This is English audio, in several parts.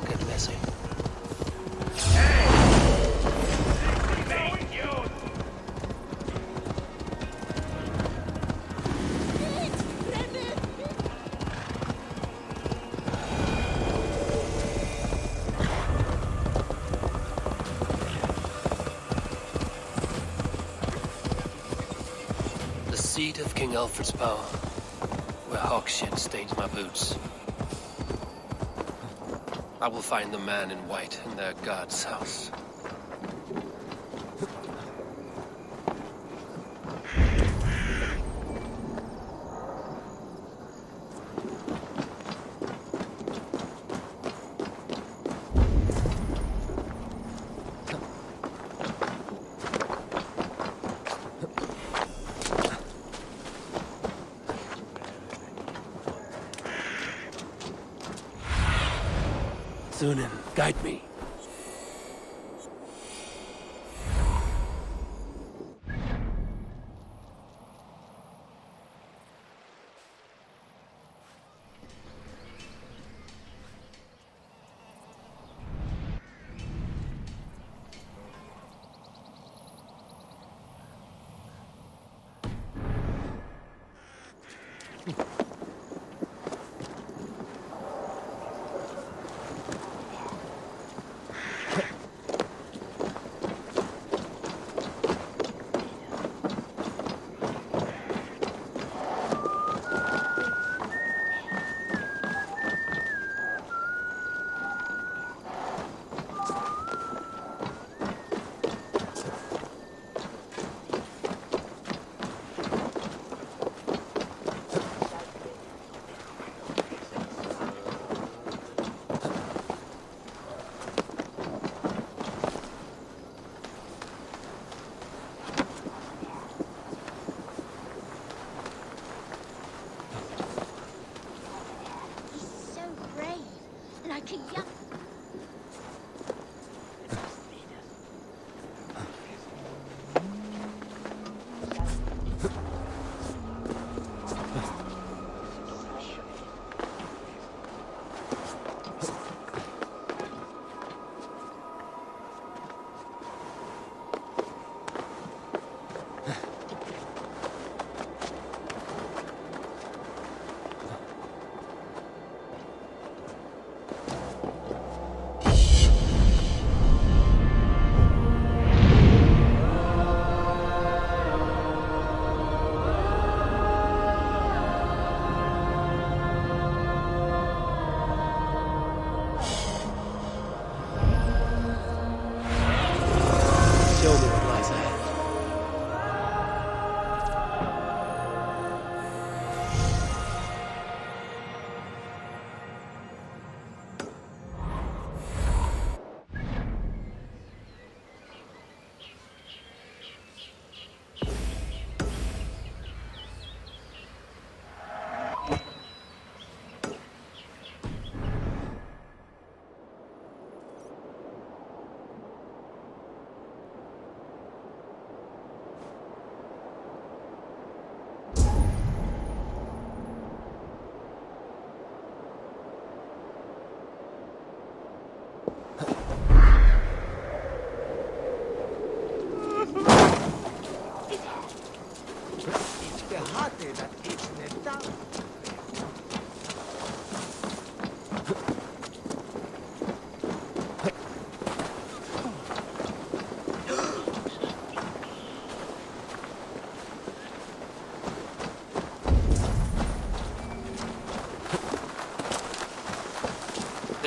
Get messy. The seat of King Alfred's power, where hawk shit stains my boots. I will find the man in white in their god's house. Sunan, guide me.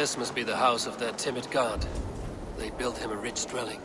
This must be the house of that timid god. They built him a rich dwelling.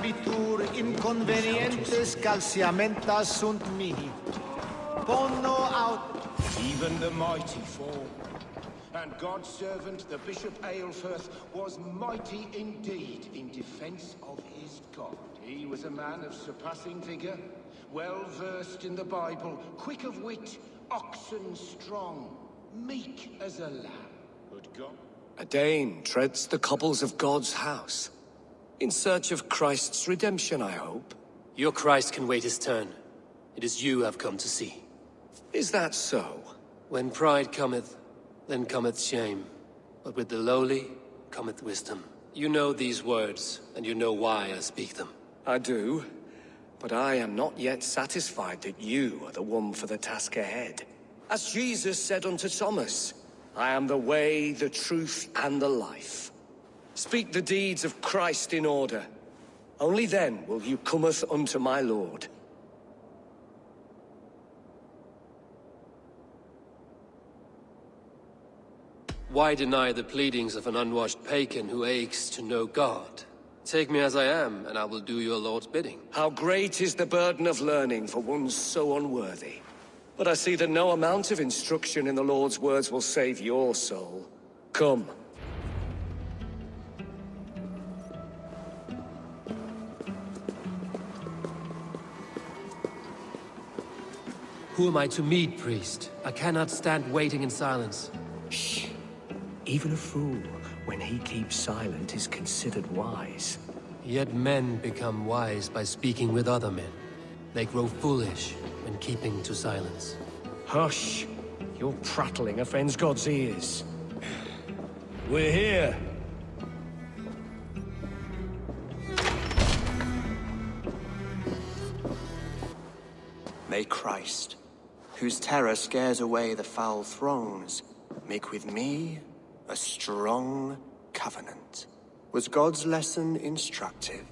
servitur inconvenientes calciamentas sunt mihi. Bono aut. Even the mighty fall. And God's servant, the Bishop Aelfirth, was mighty indeed in defense of his God. He was a man of surpassing vigor, well versed in the Bible, quick of wit, oxen strong, meek as a lamb. But God... A Dane treads the cobbles of God's house. In search of Christ's redemption, I hope. Your Christ can wait his turn. It is you I've come to see. Is that so? When pride cometh, then cometh shame. But with the lowly cometh wisdom. You know these words, and you know why I speak them. I do, but I am not yet satisfied that you are the one for the task ahead. As Jesus said unto Thomas, I am the way, the truth, and the life. Speak the deeds of Christ in order. Only then will you cometh unto my Lord. Why deny the pleadings of an unwashed pagan who aches to know God? Take me as I am, and I will do your Lord's bidding. How great is the burden of learning for one so unworthy. But I see that no amount of instruction in the Lord's words will save your soul. Come. Who am I to meet, priest? I cannot stand waiting in silence. Shh. Even a fool, when he keeps silent, is considered wise. Yet men become wise by speaking with other men. They grow foolish when keeping to silence. Hush! Your prattling offends God's ears. We're here! May Christ, whose terror scares away the foul throngs, make with me a strong covenant. Was God's lesson instructive?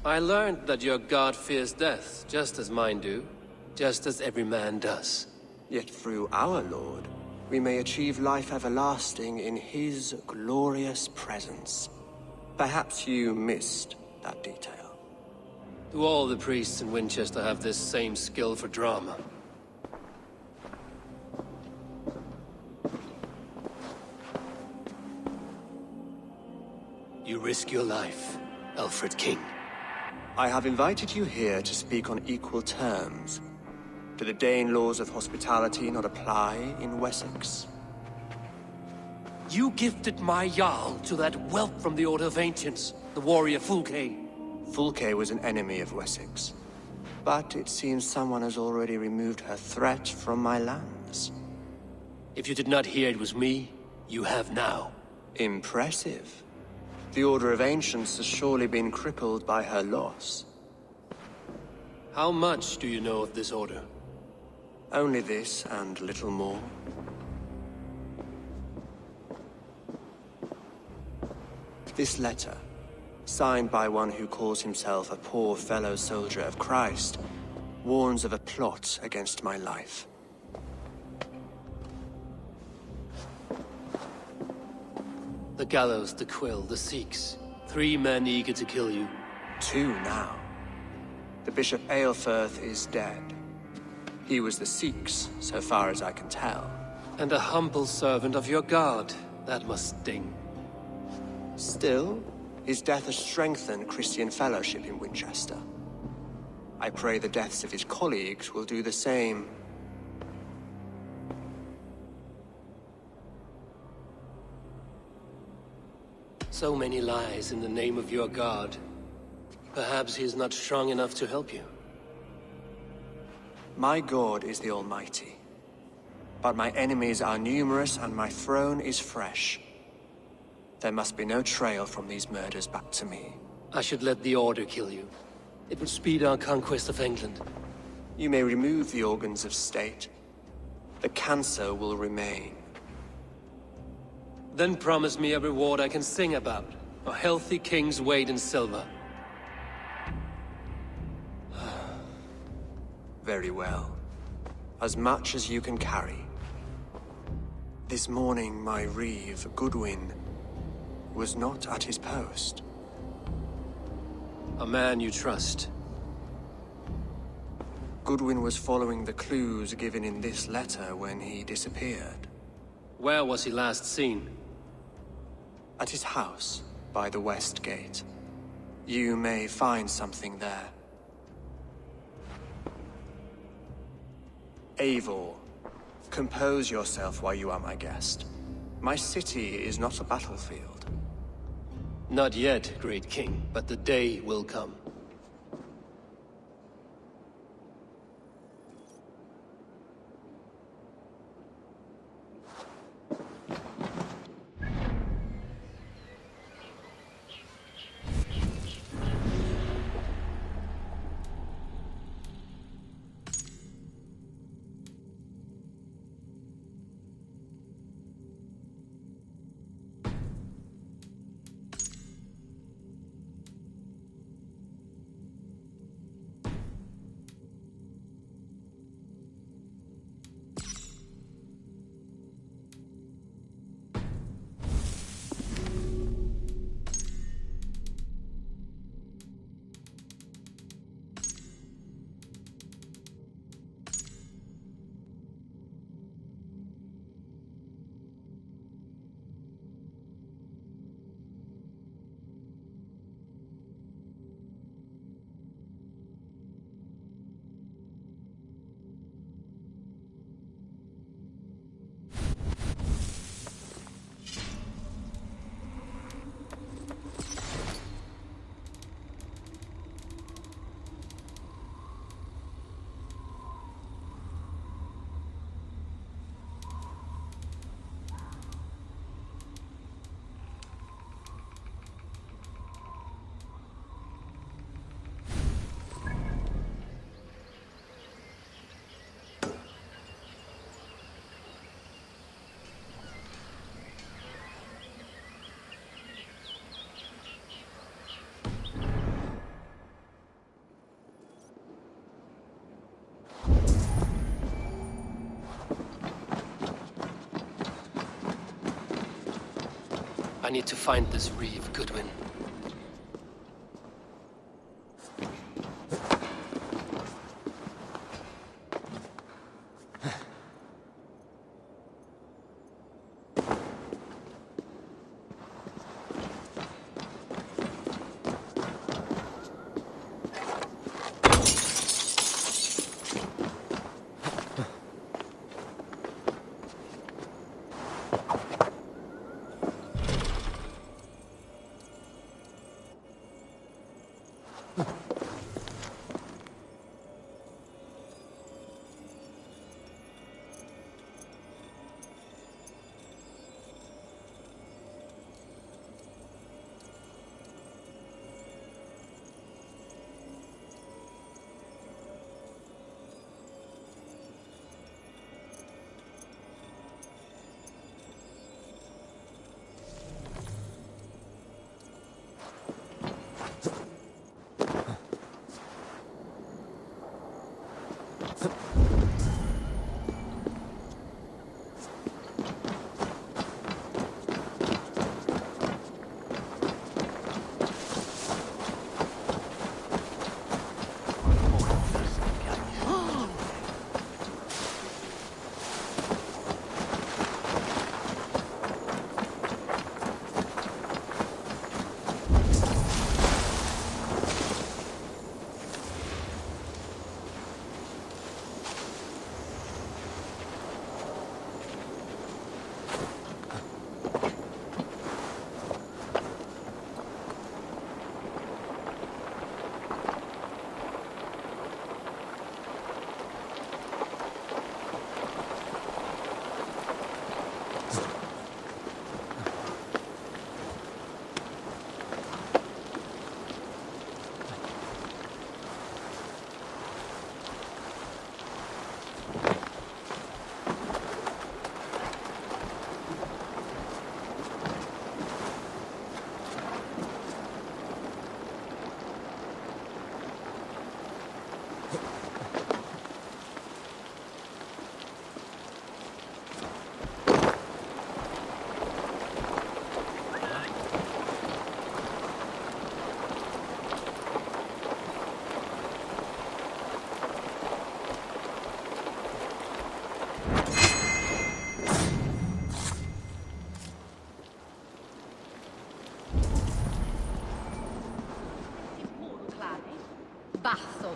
I learned that your God fears death, just as mine do, just as every man does. Yet through our Lord, we may achieve life everlasting in his glorious presence. Perhaps you missed that detail. Do all the priests in Winchester have this same skill for drama? You risk your life, Alfred King. I have invited you here to speak on equal terms. Do the Dane laws of hospitality not apply in Wessex? You gifted my Jarl to that whelp from the Order of Ancients, the warrior Fulke. Fulke was an enemy of Wessex. But it seems someone has already removed her threat from my lands. If you did not hear it was me, you have now. Impressive. The Order of Ancients has surely been crippled by her loss. How much do you know of this order? Only this and little more. This letter, signed by one who calls himself a poor fellow soldier of Christ, warns of a plot against my life. The gallows, the quill, the Sikhs. 3 men eager to kill you. 2 now. The Bishop Aelfirth is dead. He was the Sikhs, so far as I can tell. And a humble servant of your God. That must sting. Still, his death has strengthened Christian fellowship in Winchester. I pray the deaths of his colleagues will do the same. So many lies in the name of your God. Perhaps he is not strong enough to help you. My God is the Almighty. But my enemies are numerous and my throne is fresh. There must be no trail from these murders back to me. I should let the Order kill you. It would speed our conquest of England. You may remove the organs of state. The cancer will remain. Then promise me a reward I can sing about. A healthy king's weight in silver. Very well. As much as you can carry. This morning my reeve, Goodwin, was not at his post. A man you trust. Goodwin was following the clues given in this letter when he disappeared. Where was he last seen? At his house, by the west gate. You may find something there. Eivor, compose yourself while you are my guest. My city is not a battlefield. Not yet, great king, but the day will come. I need to find this reeve, Goodwin.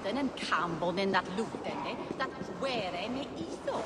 Loden and Campbell in that Loden, that where me iso.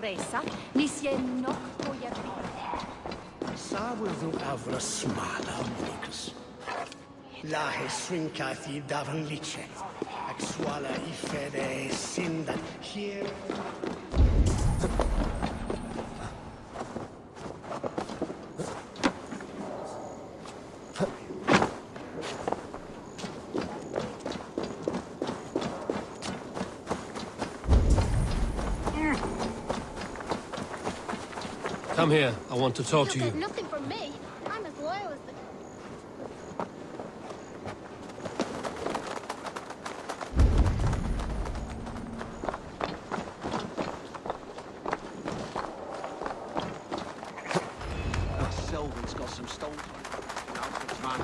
Resa, nis je nog på je Sawydd nhw afra smala monicus. Lahe swincaeth I dafn liche, ac swala I fede sindan here. Come here. I want to talk to you. Nothing from me. I'm as loyal as the... Selwyn's got some stones on Alfred's man.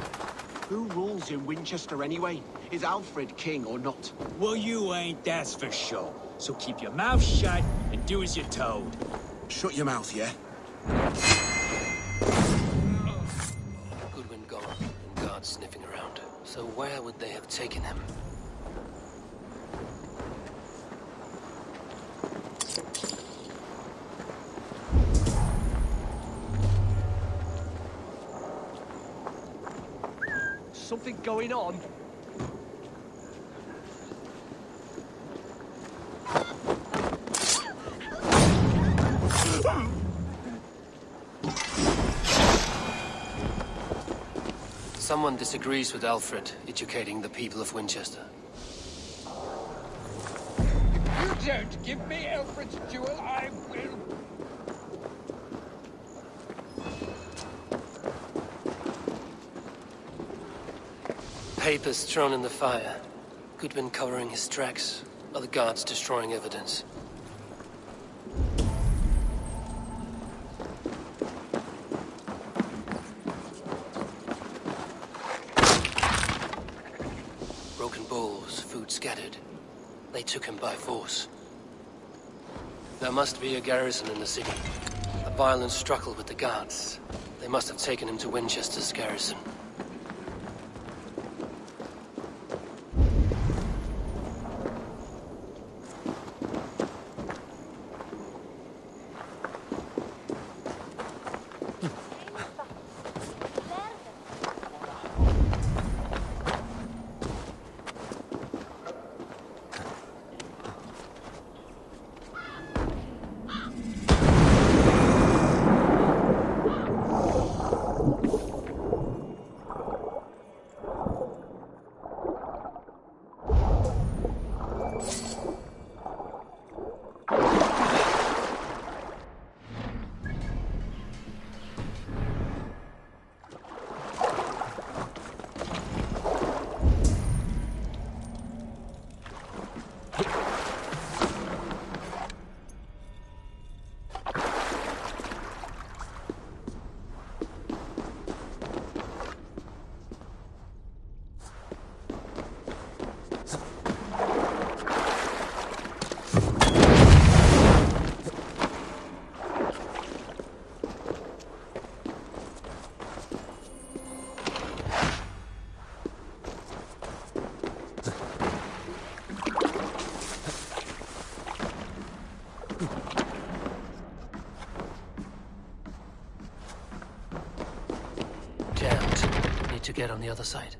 Who rules in Winchester anyway? Is Alfred king or not? Well, you ain't, that's for sure. So keep your mouth shut and do as you're told. Shut your mouth, yeah? Goodwin gone, and guards sniffing around. So where would they have taken him? Something going on? Someone disagrees with Alfred educating the people of Winchester. You don't give me Alfred's jewel, I will. Papers thrown in the fire. Goodwin covering his tracks. Other guards destroying evidence. Broken bowls, food scattered. They took him by force. There must be a garrison in the city. A violent struggle with the guards. They must have taken him to Winchester's garrison. get on the other side.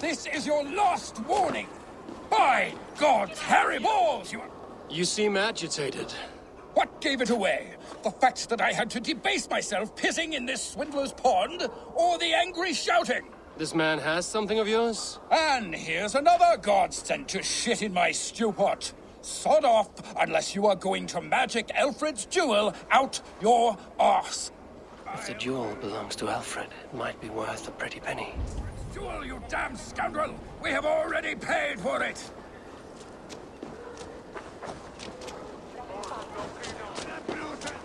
this is your last warning. By God's hairy balls, You seem agitated. What gave it away? The fact that I had to debase myself pissing in this swindler's pond, or the angry shouting? This man has something of yours? And here's another god sent to shit in my stew pot. Sod off, unless you are going to magic Alfred's jewel out your arse. If the jewel belongs to Alfred, it might be worth a pretty penny. Jewel, you damn scoundrel! We have already paid for it!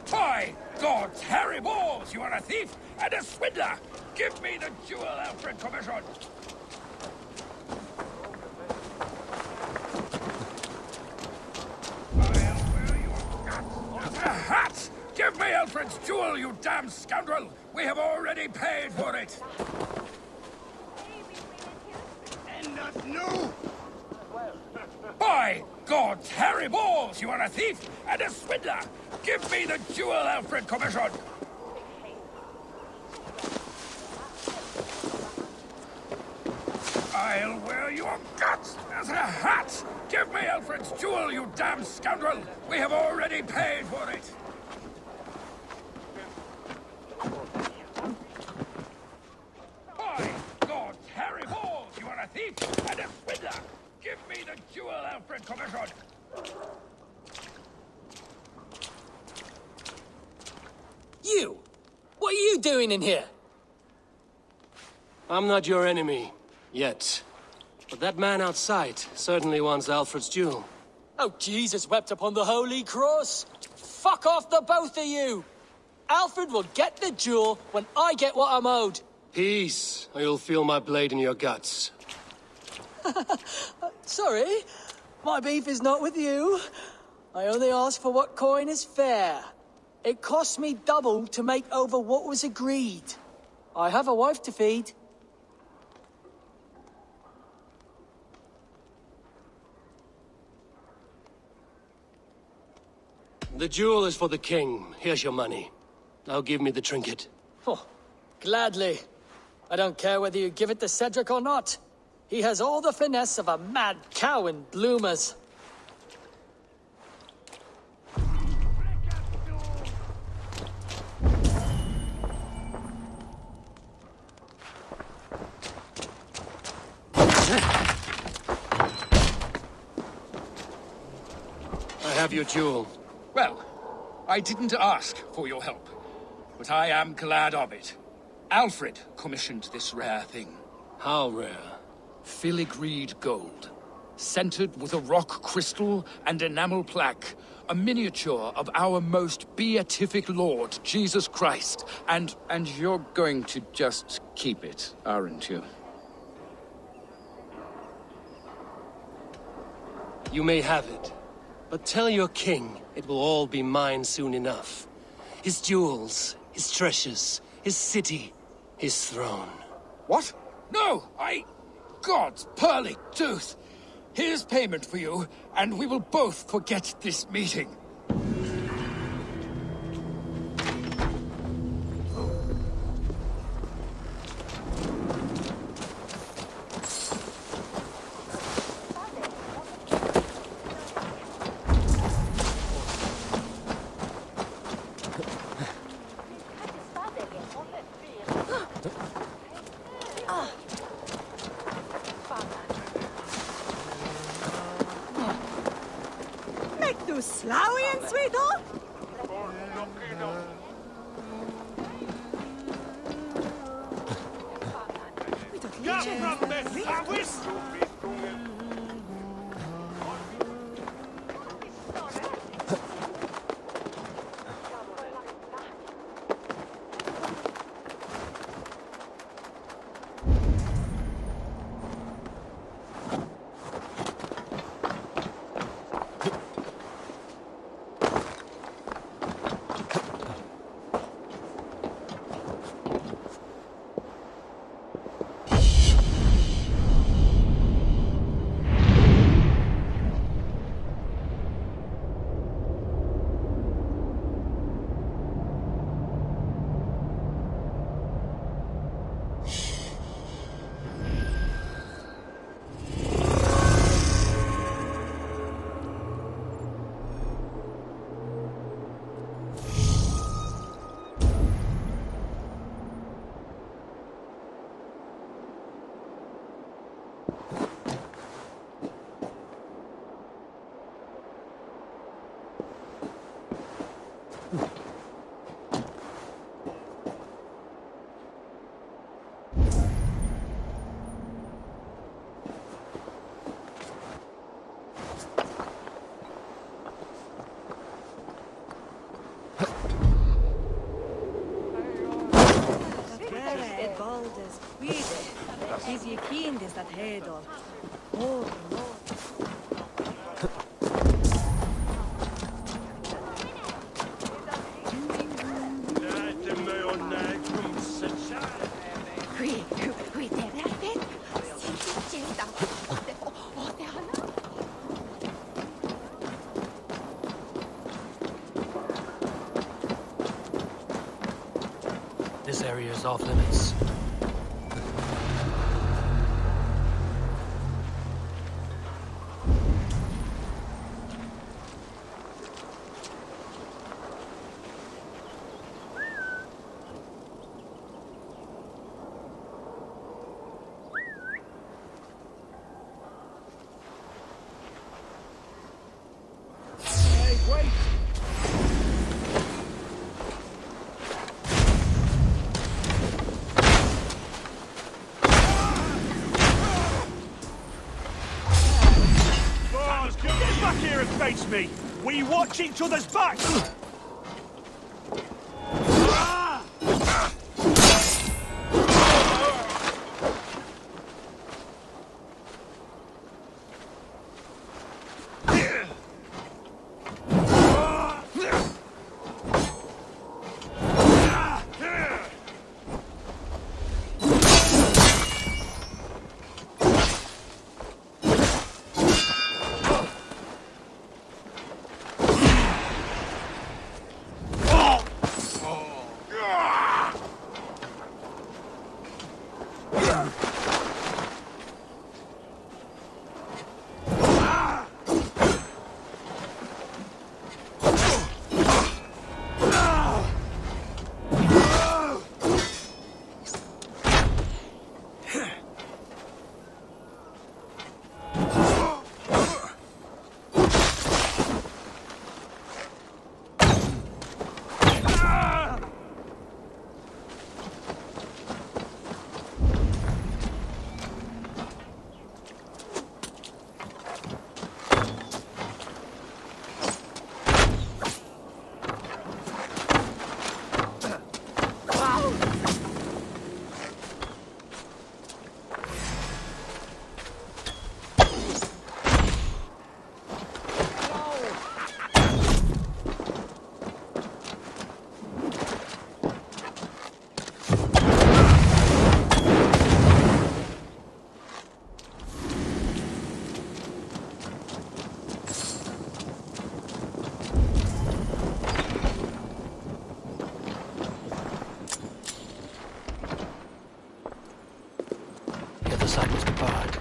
By God's hairy balls, you are a thief and a swindler! Give me the jewel, Alfred commissioned! A hat! Give me Alfred's jewel, you damn scoundrel! We have already paid for it! No! By God's hairy balls, you are a thief and a swindler! Give me the jewel, Alfred commissioned! I'll wear your guts as a hat! Give me Alfred's jewel, you damn scoundrel! We have already paid for it! By God's hairy balls, you are a thief and a swindler! Give me the jewel, Alfred commissioned! You! What are you doing in here? I'm not your enemy. Yet. But that man outside certainly wants Alfred's jewel. Oh, Jesus wept upon the holy cross! Fuck off, the both of you! Alfred will get the jewel when I get what I'm owed. Peace, or you'll feel my blade in your guts. Sorry, my beef is not with you. I only ask for what coin is fair. It cost me double to make over what was agreed. I have a wife to feed. The jewel is for the king. Here's your money. Now give me the trinket. Oh, gladly. I don't care whether you give it to Cedric or not. He has all the finesse of a mad cow in bloomers. I have your jewel. Well, I didn't ask for your help, but I am glad of it. Alfred commissioned this rare thing. How rare? Filigreed gold, centered with a rock crystal and enamel plaque, a miniature of our most beatific Lord, Jesus Christ. And you're going to just keep it, aren't you? You may have it. But tell your king it will all be mine soon enough. His jewels, his treasures, his city, his throne. What? No, God's pearly tooth! Here's payment for you, and we will both forget this meeting. Slowie, sweetheart? Is ye keen is that hedor? Oh, no. This area is off limits. Hey, wait! Get back here and face me! We watch each other's backs! The other side must be barred.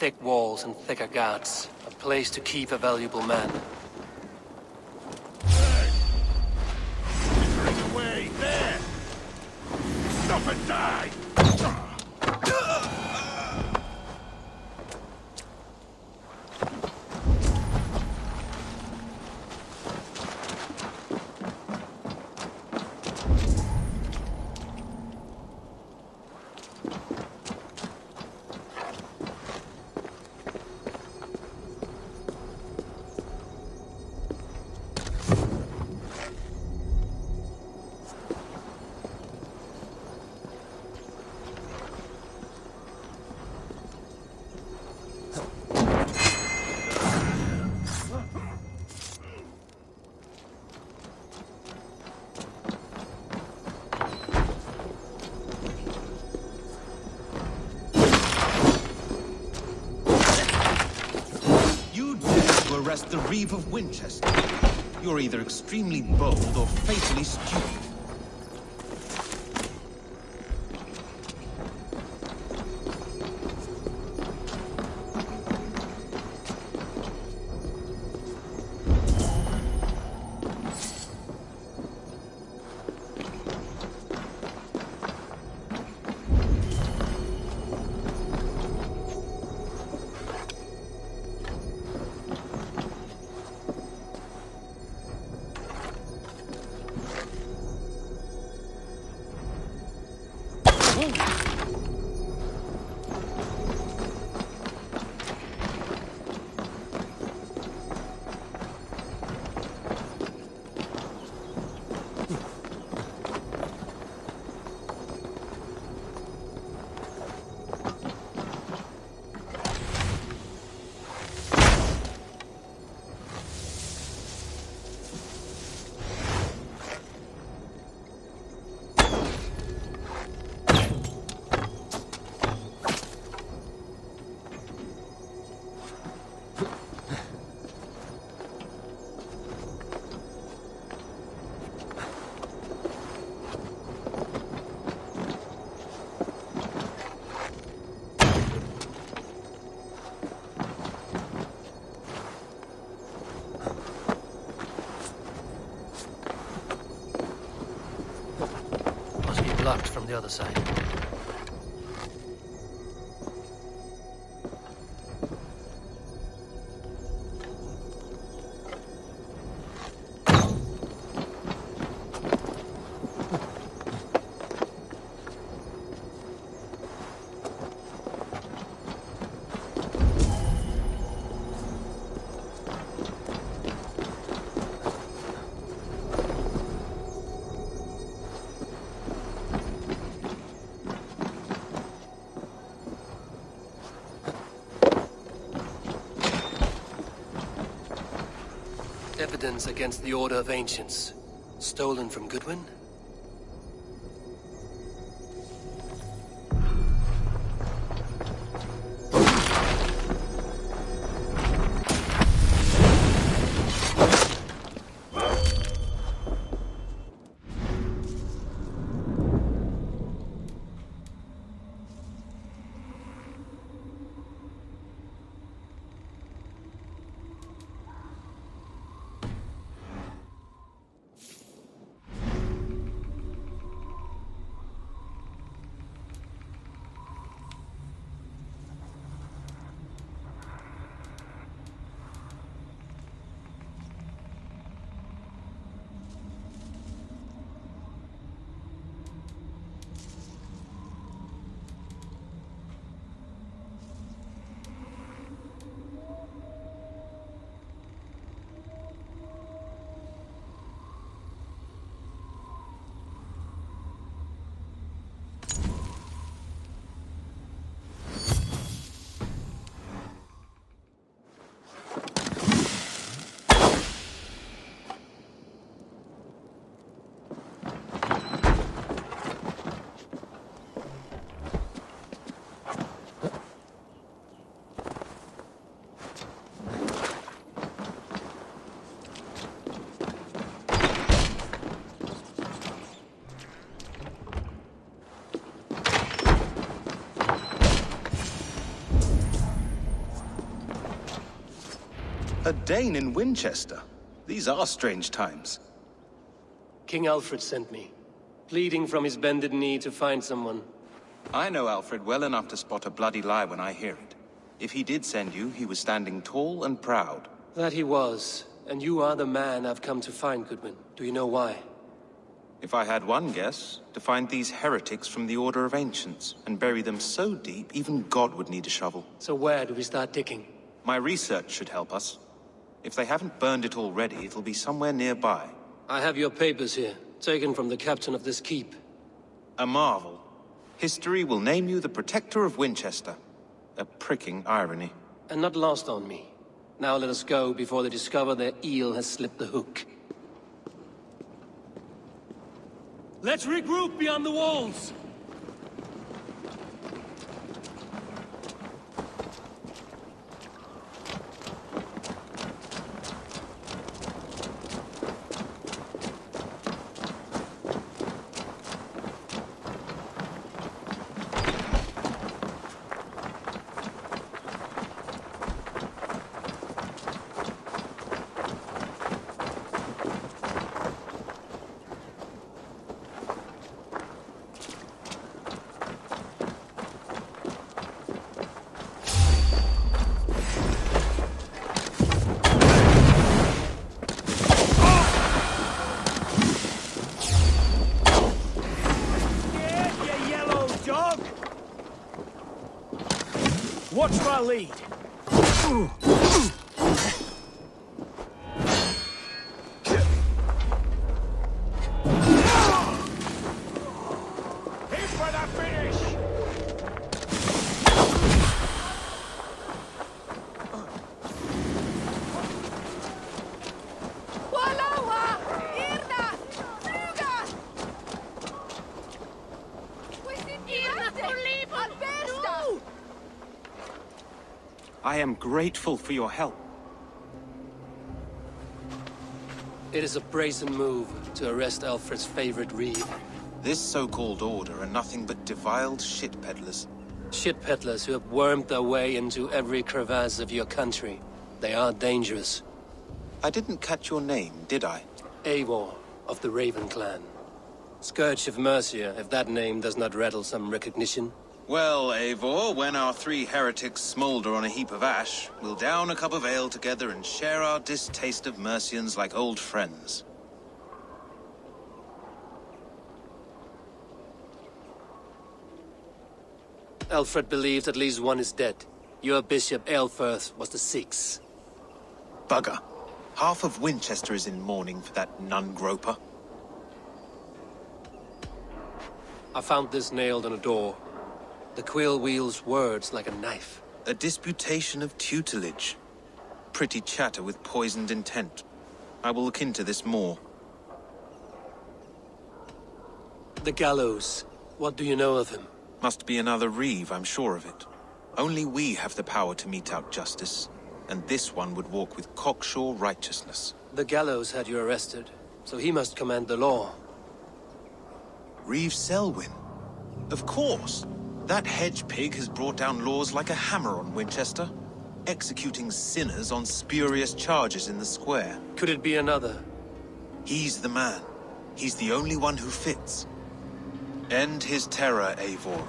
thick walls and thicker guards. A place to keep a valuable man. Away, there! Stop and die! Arrest the Reeve of Winchestre. You're either extremely bold or fatally stupid. Blocked from the other side. Evidence against the Order of Ancients. Stolen from Goodwin? A Dane in Winchester? These are strange times. King Alfred sent me, pleading from his bended knee to find someone. I know Alfred well enough to spot a bloody lie when I hear it. If he did send you, he was standing tall and proud. That he was, and you are the man I've come to find, Goodwin. Do you know why? If I had one guess, to find these heretics from the Order of Ancients, and bury them so deep, even God would need a shovel. So where do we start digging? My research should help us. If they haven't burned it already, it'll be somewhere nearby. I have your papers here, taken from the captain of this keep. A marvel. History will name you the Protector of Winchester. A pricking irony. And not lost on me. Now let us go before they discover their eel has slipped the hook. Let's regroup beyond the walls! Watch my lead. Aim for the finish! I am grateful for your help. It is a brazen move to arrest Alfred's favorite reeve. This so-called order are nothing but deviled shit peddlers. Shit peddlers who have wormed their way into every crevasse of your country. They are dangerous. I didn't catch your name, did I? Eivor, of the Raven clan. Scourge of Mercia, if that name does not rattle some recognition. Well, Eivor, when our three heretics smolder on a heap of ash, we'll down a cup of ale together and share our distaste of Mercians like old friends. Alfred believed at least one is dead. Your bishop, Aelfirth, was the sixth. Bugger. Half of Winchester is in mourning for that nun-groper. I found this nailed on a door. The quill wields words like a knife. A disputation of tutelage. Pretty chatter with poisoned intent. I will look into this more. The gallows. What do you know of him? Must be another reeve, I'm sure of it. Only we have the power to mete out justice, and this one would walk with cocksure righteousness. The gallows had you arrested, so he must command the law. Reeve Selwyn? Of course! That hedge pig has brought down laws like a hammer on Winchester, executing sinners on spurious charges in the square. Could it be another? He's the man. He's the only one who fits. End his terror, Eivor.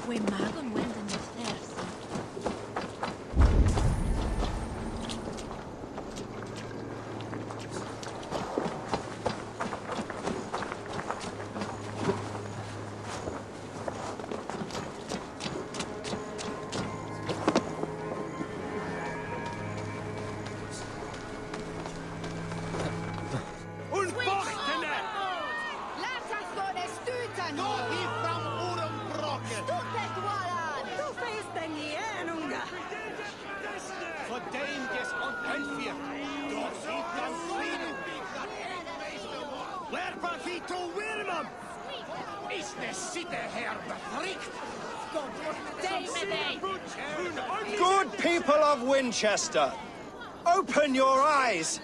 We magon wenden the stairs. Good people of Winchester, open your eyes.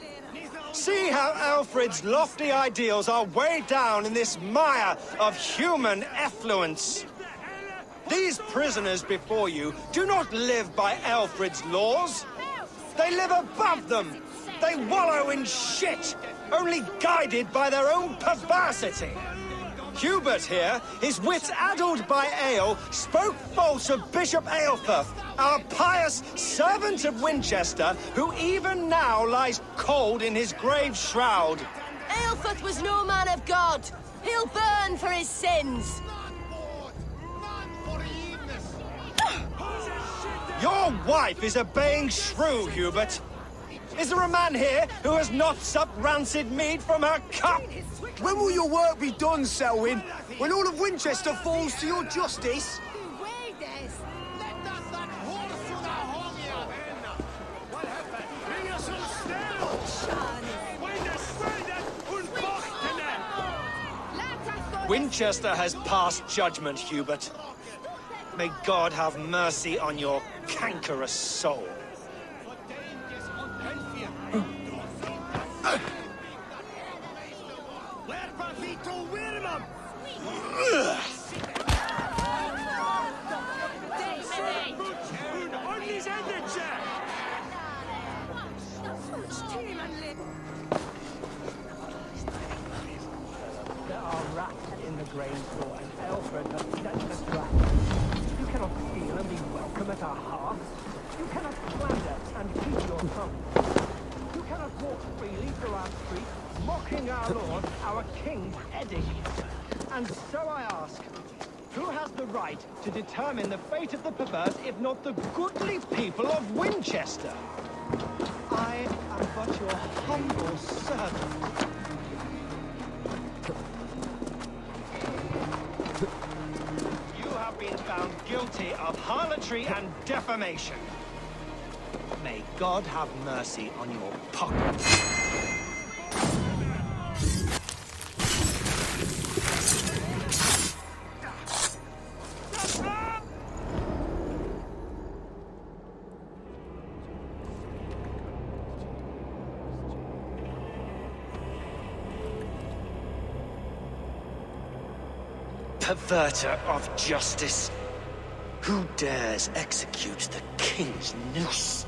See how Alfred's lofty ideals are weighed down in this mire of human effluence. These prisoners before you do not live by Alfred's laws. They live above them. They wallow in shit, only guided by their own perversity. Hubert here, his wits addled by ale, spoke false of Bishop Aelfirth, our pious servant of Winchester, who even now lies cold in his grave shroud. Aelfirth was no man of God. He'll burn for his sins. Your wife is obeying shrew, Hubert. Is there a man here who has not supped rancid mead from her cup? When will your work be done, Selwyn? When all of Winchester falls to your justice? Winchester has passed judgment, Hubert. May God have mercy on your cankerous soul. There are rats in the grain store, and Alfred has set us right. You cannot steal and be welcome at our hearths. You cannot slander and keep your tongue. You cannot walk freely through our streets, mocking our Lord, our King's edict. And so I ask, who has the right to determine the fate of the perverse, if not the goodly people of Winchester? I am but your humble servant. You have been found guilty of harlotry and defamation. May God have mercy on your pockets. Perverter of justice. Who dares execute the king's noose?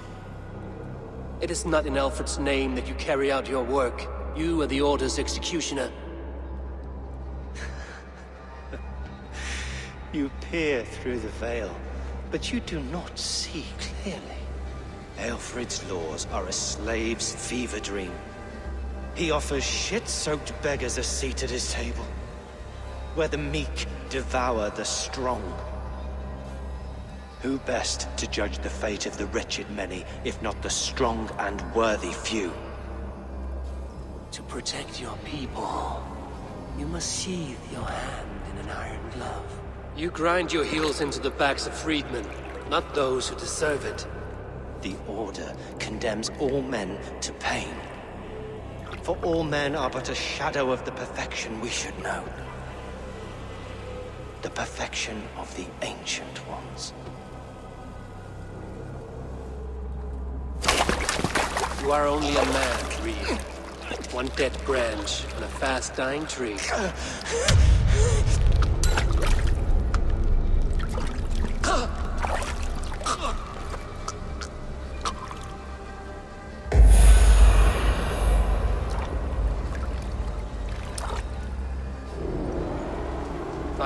It is not in Alfred's name that you carry out your work. You are the Order's executioner. You peer through the veil, but you do not see clearly. Alfred's laws are a slave's fever dream. He offers shit-soaked beggars a seat at his table, where the meek devour the strong. Who best to judge the fate of the wretched many, if not the strong and worthy few? To protect your people, you must sheathe your hand in an iron glove. You grind your heels into the backs of freedmen, not those who deserve it. The Order condemns all men to pain. For all men are but a shadow of the perfection we should know. The perfection of the Ancient Ones. You are only a man, Reed. One dead branch on a fast-dying tree.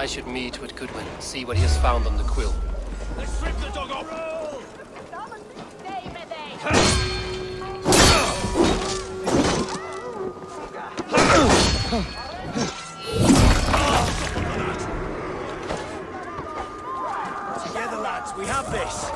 I should meet with Goodwin, see what he has found on the quill. Let's strip the dog off! Together, lads, we have this.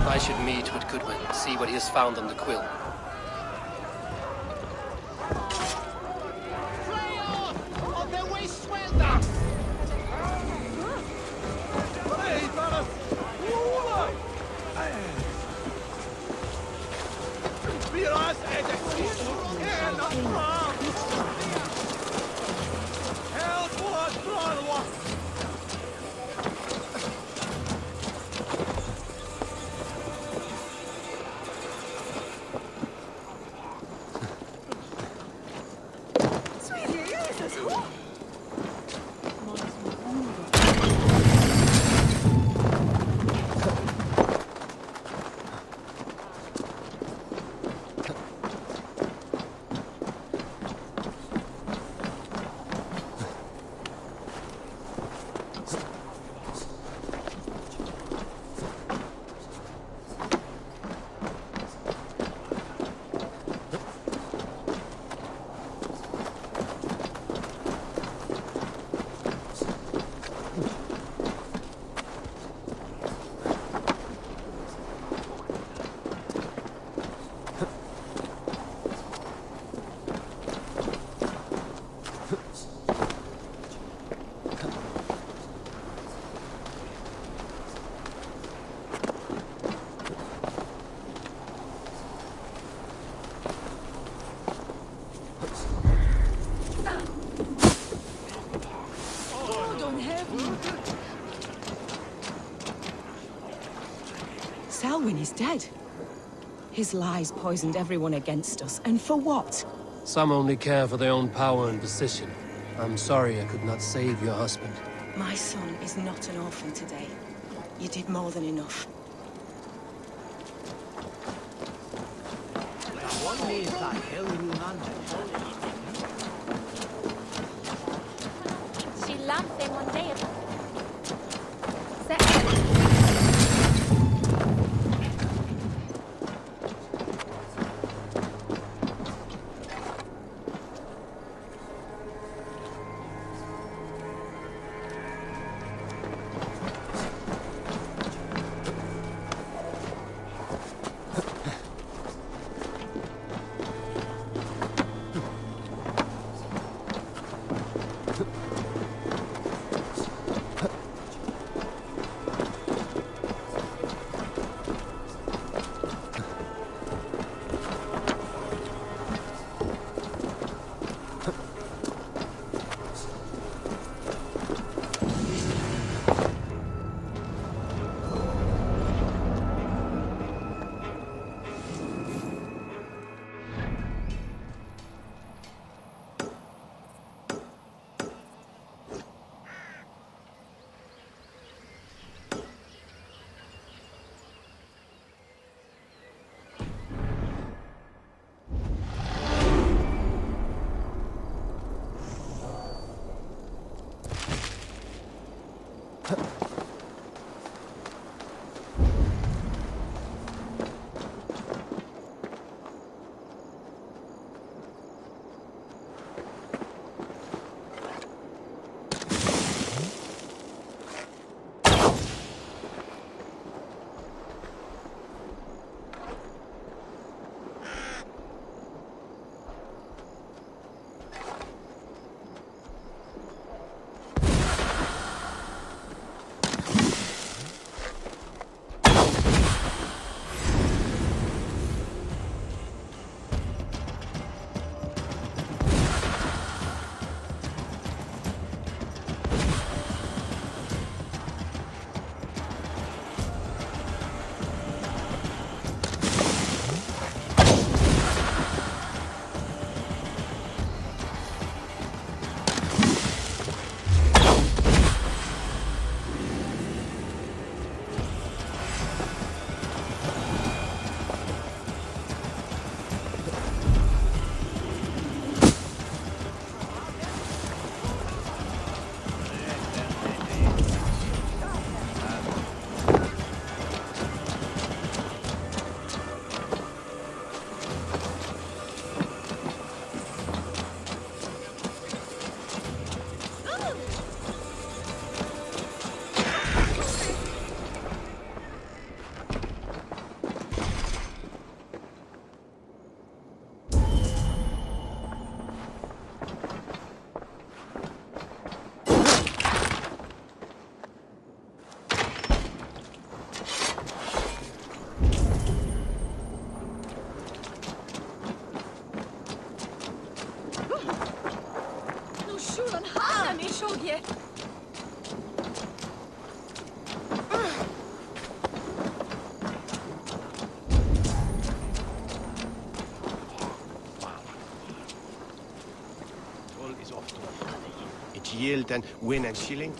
I should meet with Goodwin, see what he has found on the quill. Selwyn is dead. His lies poisoned everyone against us, and for what? Some only care for their own power and position. I'm sorry I could not save your husband. My son is not an orphan today. You did more than enough. What is that hill in London? She laughed in one day. nogi! Is off to it yield and win and shilling.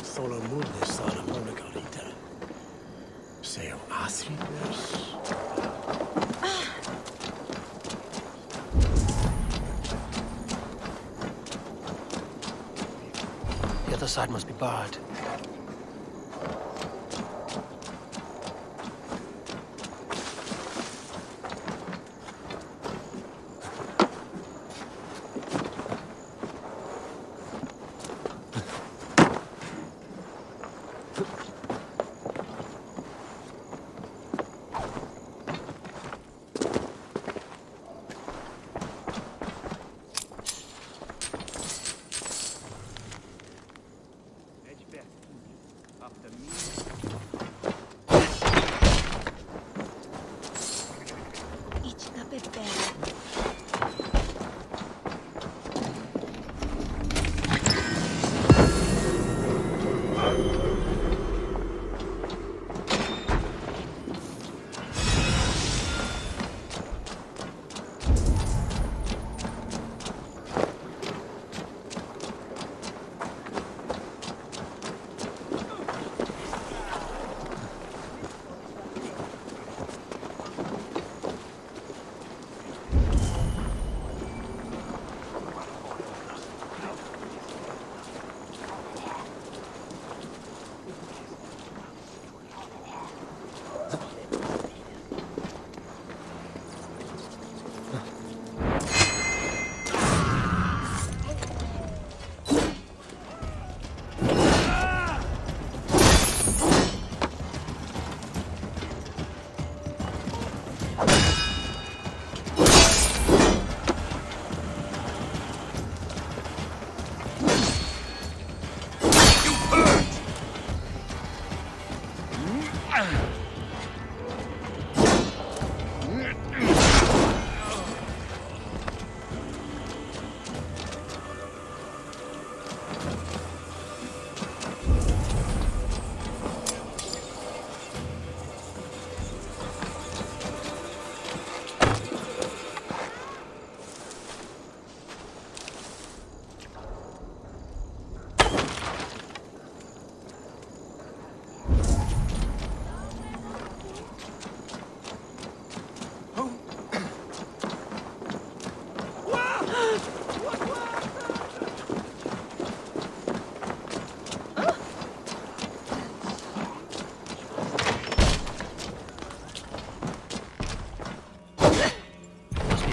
Solo mulle sana monagarita. Seo ACValhalla. The other side must be barred.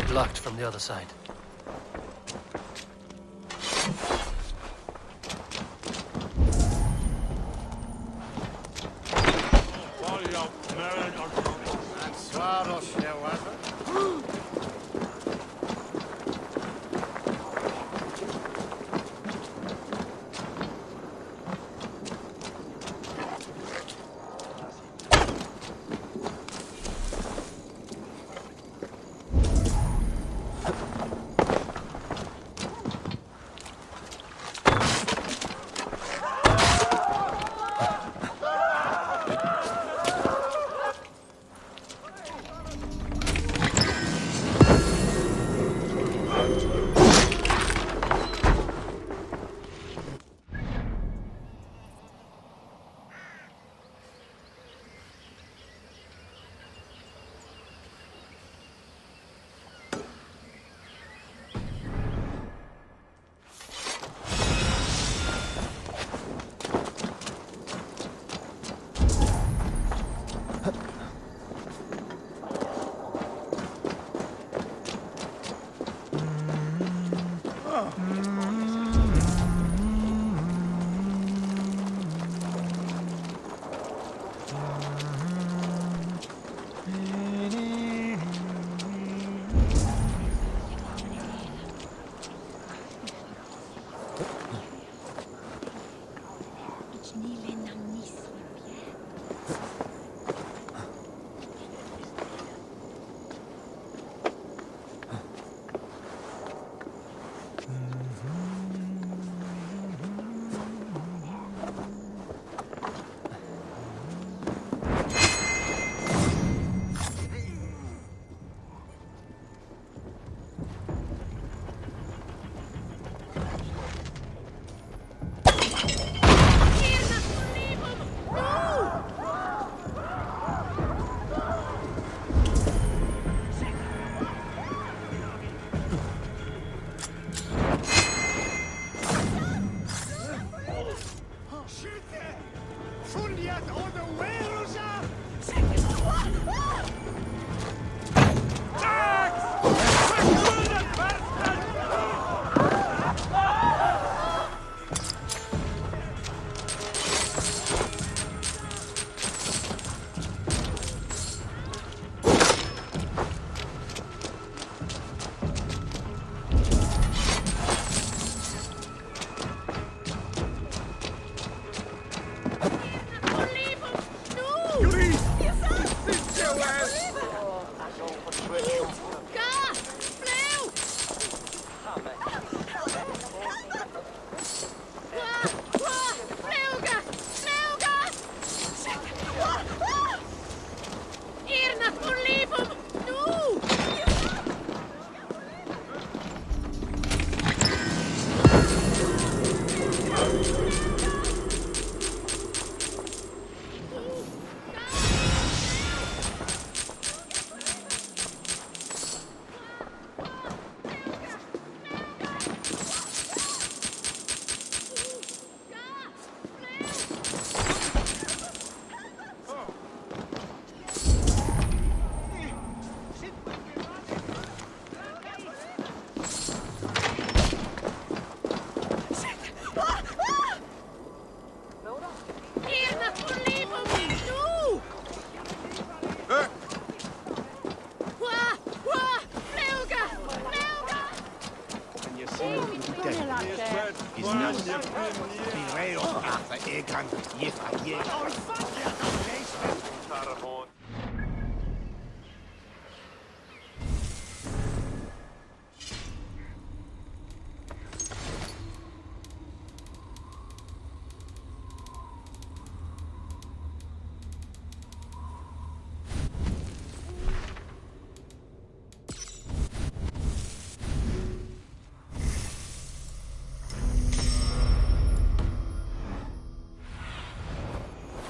Blocked from the other side.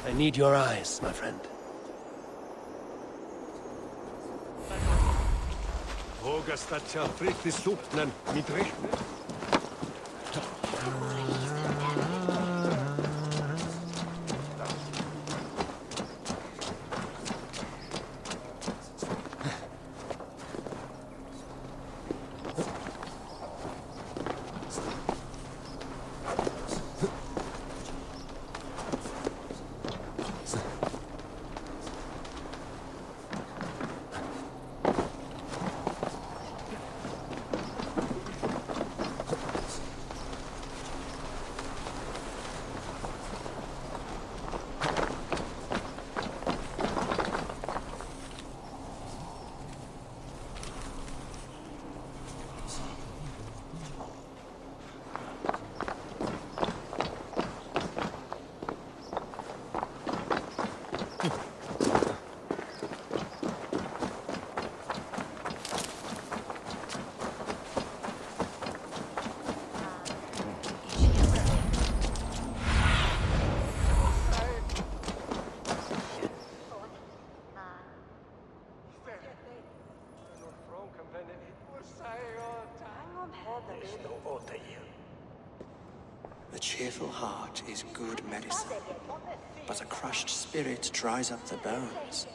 I need your eyes, my friend. A cheerful heart is good medicine, but a crushed spirit dries up the bones.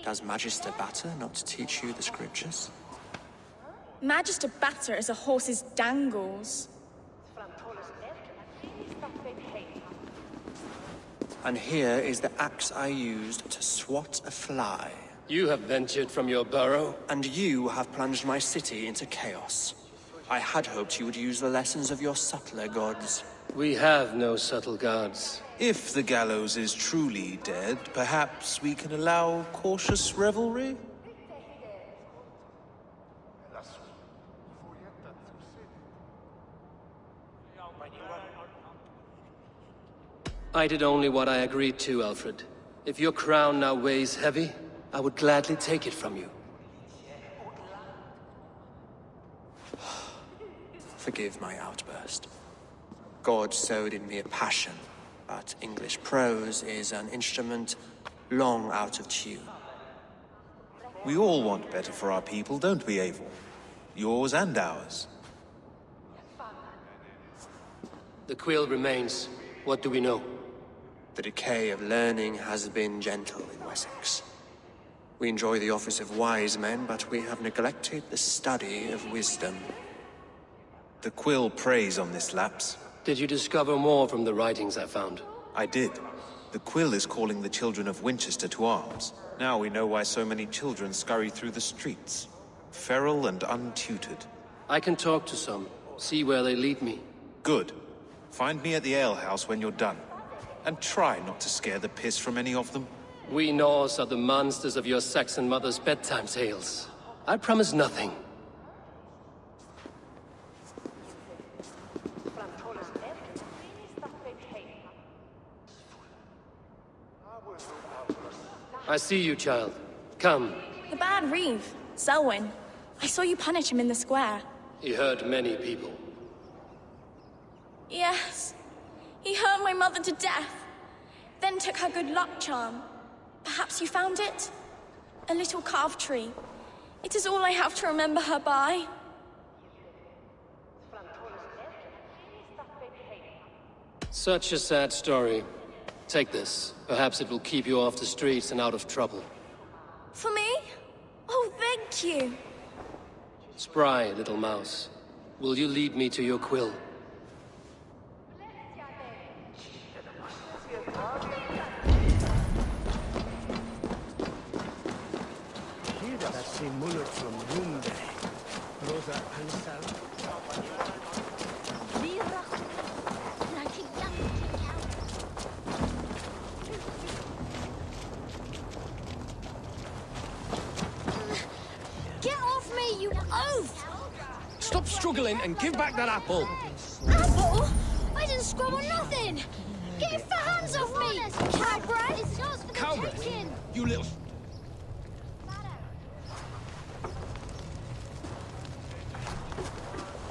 Does Magister Batter not teach you the scriptures? Magister Batter is a horse's dangles. And here is the axe I used to swat a fly. You have ventured from your burrow. And you have plunged my city into chaos. I had hoped you would use the lessons of your subtler gods. We have no subtle gods. If the gallows is truly dead, perhaps we can allow cautious revelry? I did only what I agreed to, Alfred. If your crown now weighs heavy, I would gladly take it from you. Forgive my outburst. God sowed in me a passion, but English prose is an instrument long out of tune. We all want better for our people, don't we, Eivor? Yours and ours. The quill remains. What do we know? The decay of learning has been gentle in Wessex. We enjoy the office of wise men, but we have neglected the study of wisdom. The quill preys on this lapse. Did you discover more from the writings I found? I did. The quill is calling the children of Winchester to arms. Now we know why so many children scurry through the streets. Feral and untutored. I can talk to some. See where they lead me. Good. Find me at the alehouse when you're done. And try not to scare the piss from any of them. We Norse are the monsters of your Saxon mother's bedtime tales. I promise nothing. I see you, child. Come. The bad Reeve, Selwyn. I saw you punish him in the square. He hurt many people. Yes. He hurt my mother to death. Then took her good luck charm. Perhaps you found it? A little carved tree. It is all I have to remember her by. Such a sad story. Take this. Perhaps it will keep you off the streets and out of trouble. For me? Oh, thank you. Spry, little mouse. Will you lead me to your quill? Get off me, you oaf! Stop struggling and give back that apple! Apple? I didn't scrub on nothing! Get your hands off me! Cowbread! It's yours for the Cowbread? taking! You little...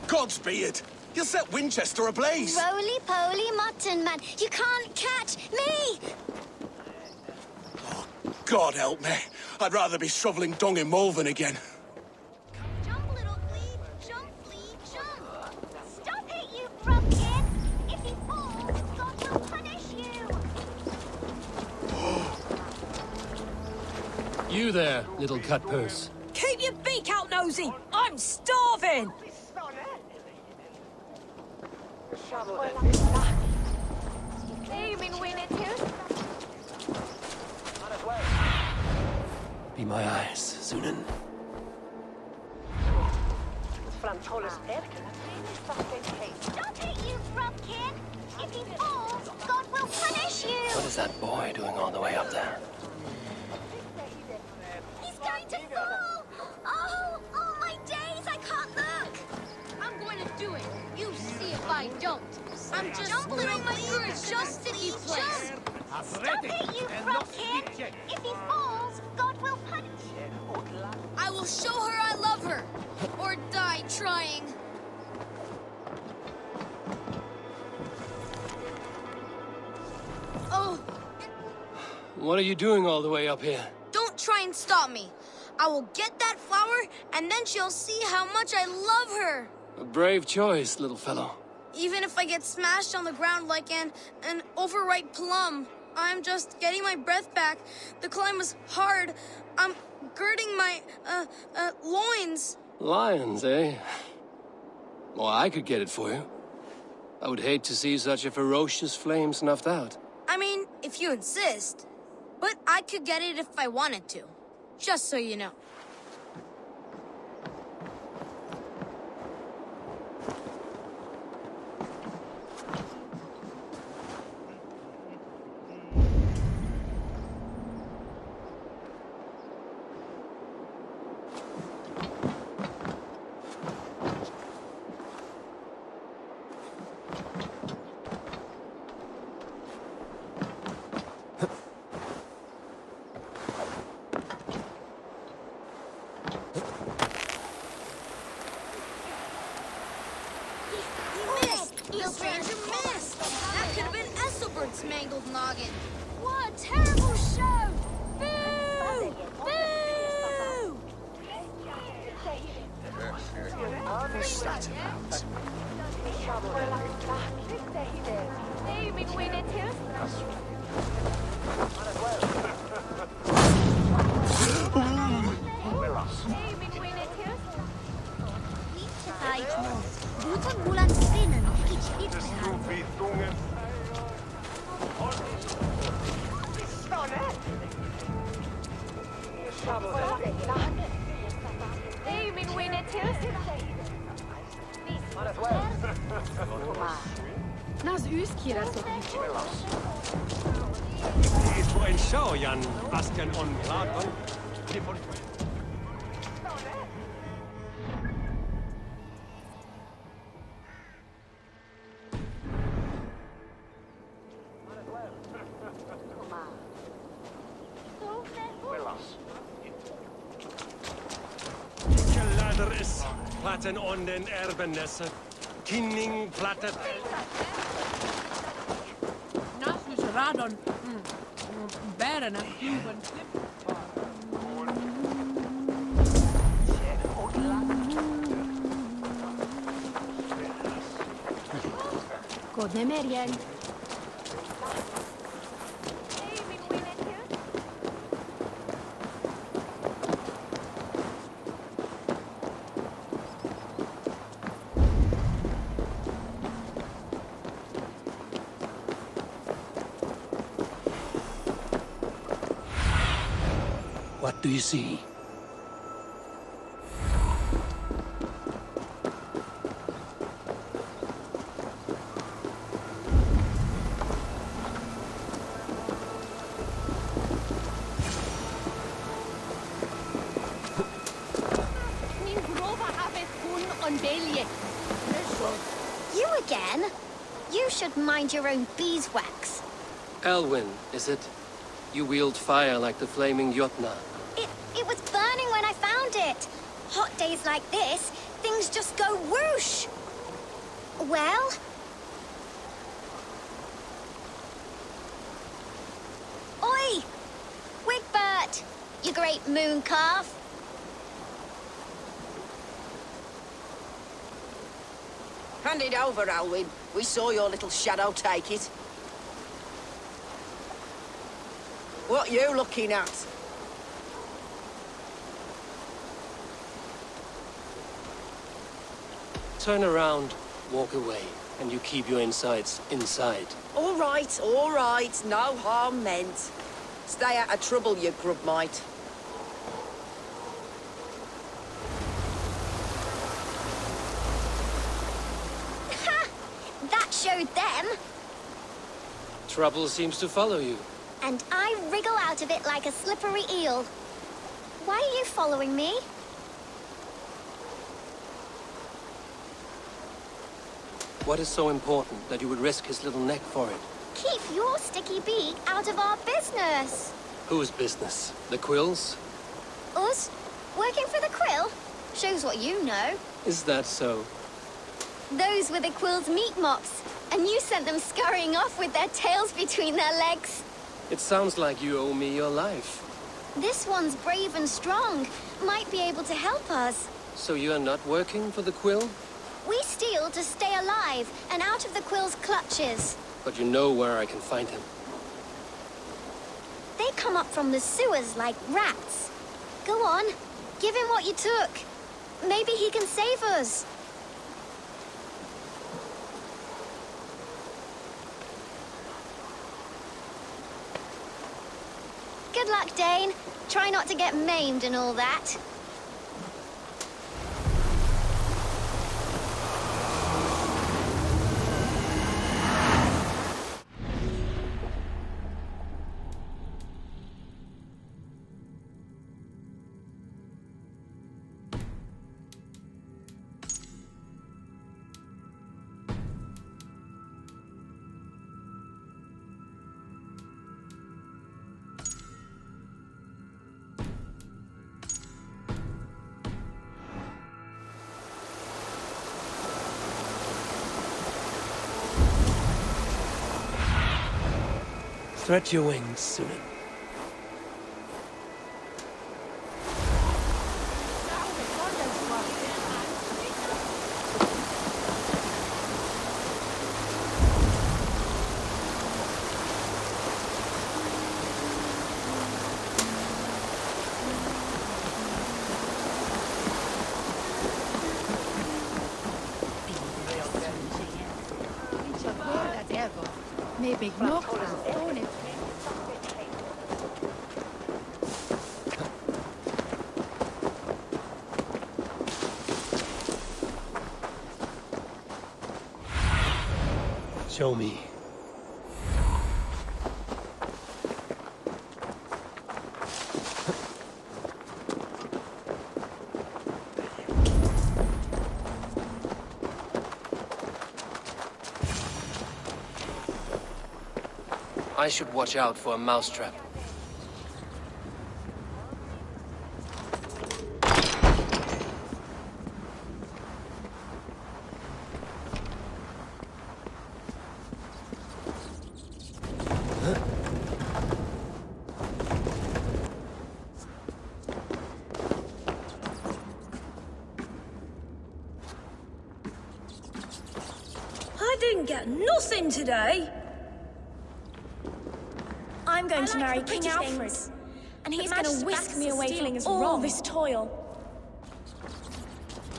Godspeed! You'll set Winchester ablaze! Roly-poly mutton man, you can't catch me! God help me. I'd rather be shoveling dung in Malvern again. Jump, little flea, jump! Stop it, you frumpkin! If he falls, God will punish you! You there, little cut purse. Keep your beak out, nosy! I'm starving! Be my eyes, Sunan. Stop it, you frumpkin! If he falls, God will punish you! What is that boy doing all the way up there? He's going to fall! Oh, my days, I can't look! I'm going to do it. You see if I don't. I'm just doing my courage just to be placed. Stop it, you frumpkin! If he falls, God will punish you! I will show her I love her. Or die trying. Oh, What are you doing all the way up here? don't try and stop me. I will get that flower, and then she'll see how much I love her. A brave choice, little fellow. Even if I get smashed on the ground like an overripe plum, I'm just getting my breath back. The climb was hard. I'm girding my, loins. Lions, eh? Well, I could get it for you. I would hate to see such a ferocious flame snuffed out. I mean, if you insist. But I could get it if I wanted to. Just so you know. The stranger missed! That could have been Esselbert's mangled noggin. What a terrible show! Boo! Boo! What's that Guten Mulan spinnen, ich liebe Nas yskira so. Is for en show, Jan Bastian on Platon. Ladder is platten on den Erbenesse. Kinning plattet. Nasus radon. Bären en kluben. Kodnemerjen. What do you see? You again? You should mind your own beeswax. Elwyn, is it? You wield fire like the flaming Jotnar. It was burning when I found it. Hot days like this, things just go whoosh. Well? Oi! Wigbert! You great moon calf. Hand it over, Alwyn. We saw your little shadow take it. What you looking at? Turn around, walk away, and you keep your insides inside. All right, no harm meant. Stay out of trouble, you grub mite. Ha! That showed them. Trouble seems to follow you. And I wriggle out of it like a slippery eel. Why are you following me? What is so important that you would risk his little neck for it? Keep your sticky beak out of our business. Whose business? The Quills? Us? Working for the Quill? Shows what you know. Is that so? Those were the Quill's meat mops, and you sent them scurrying off with their tails between their legs. It sounds like you owe me your life. This one's brave and strong. Might be able to help us. So you're not working for the Quill? We steal to stay alive and out of the Quill's clutches. But you know where I can find him. They come up from the sewers like rats. Go on, give him what you took. Maybe he can save us. Good luck, Dane. Try not to get maimed and all that. Stretch your wings, Sunan. Maybe knock Show me. I should watch out for a mousetrap. I didn't get nothing today. I'm going to marry King Alfred, and he's going to whisk me away from all this toil.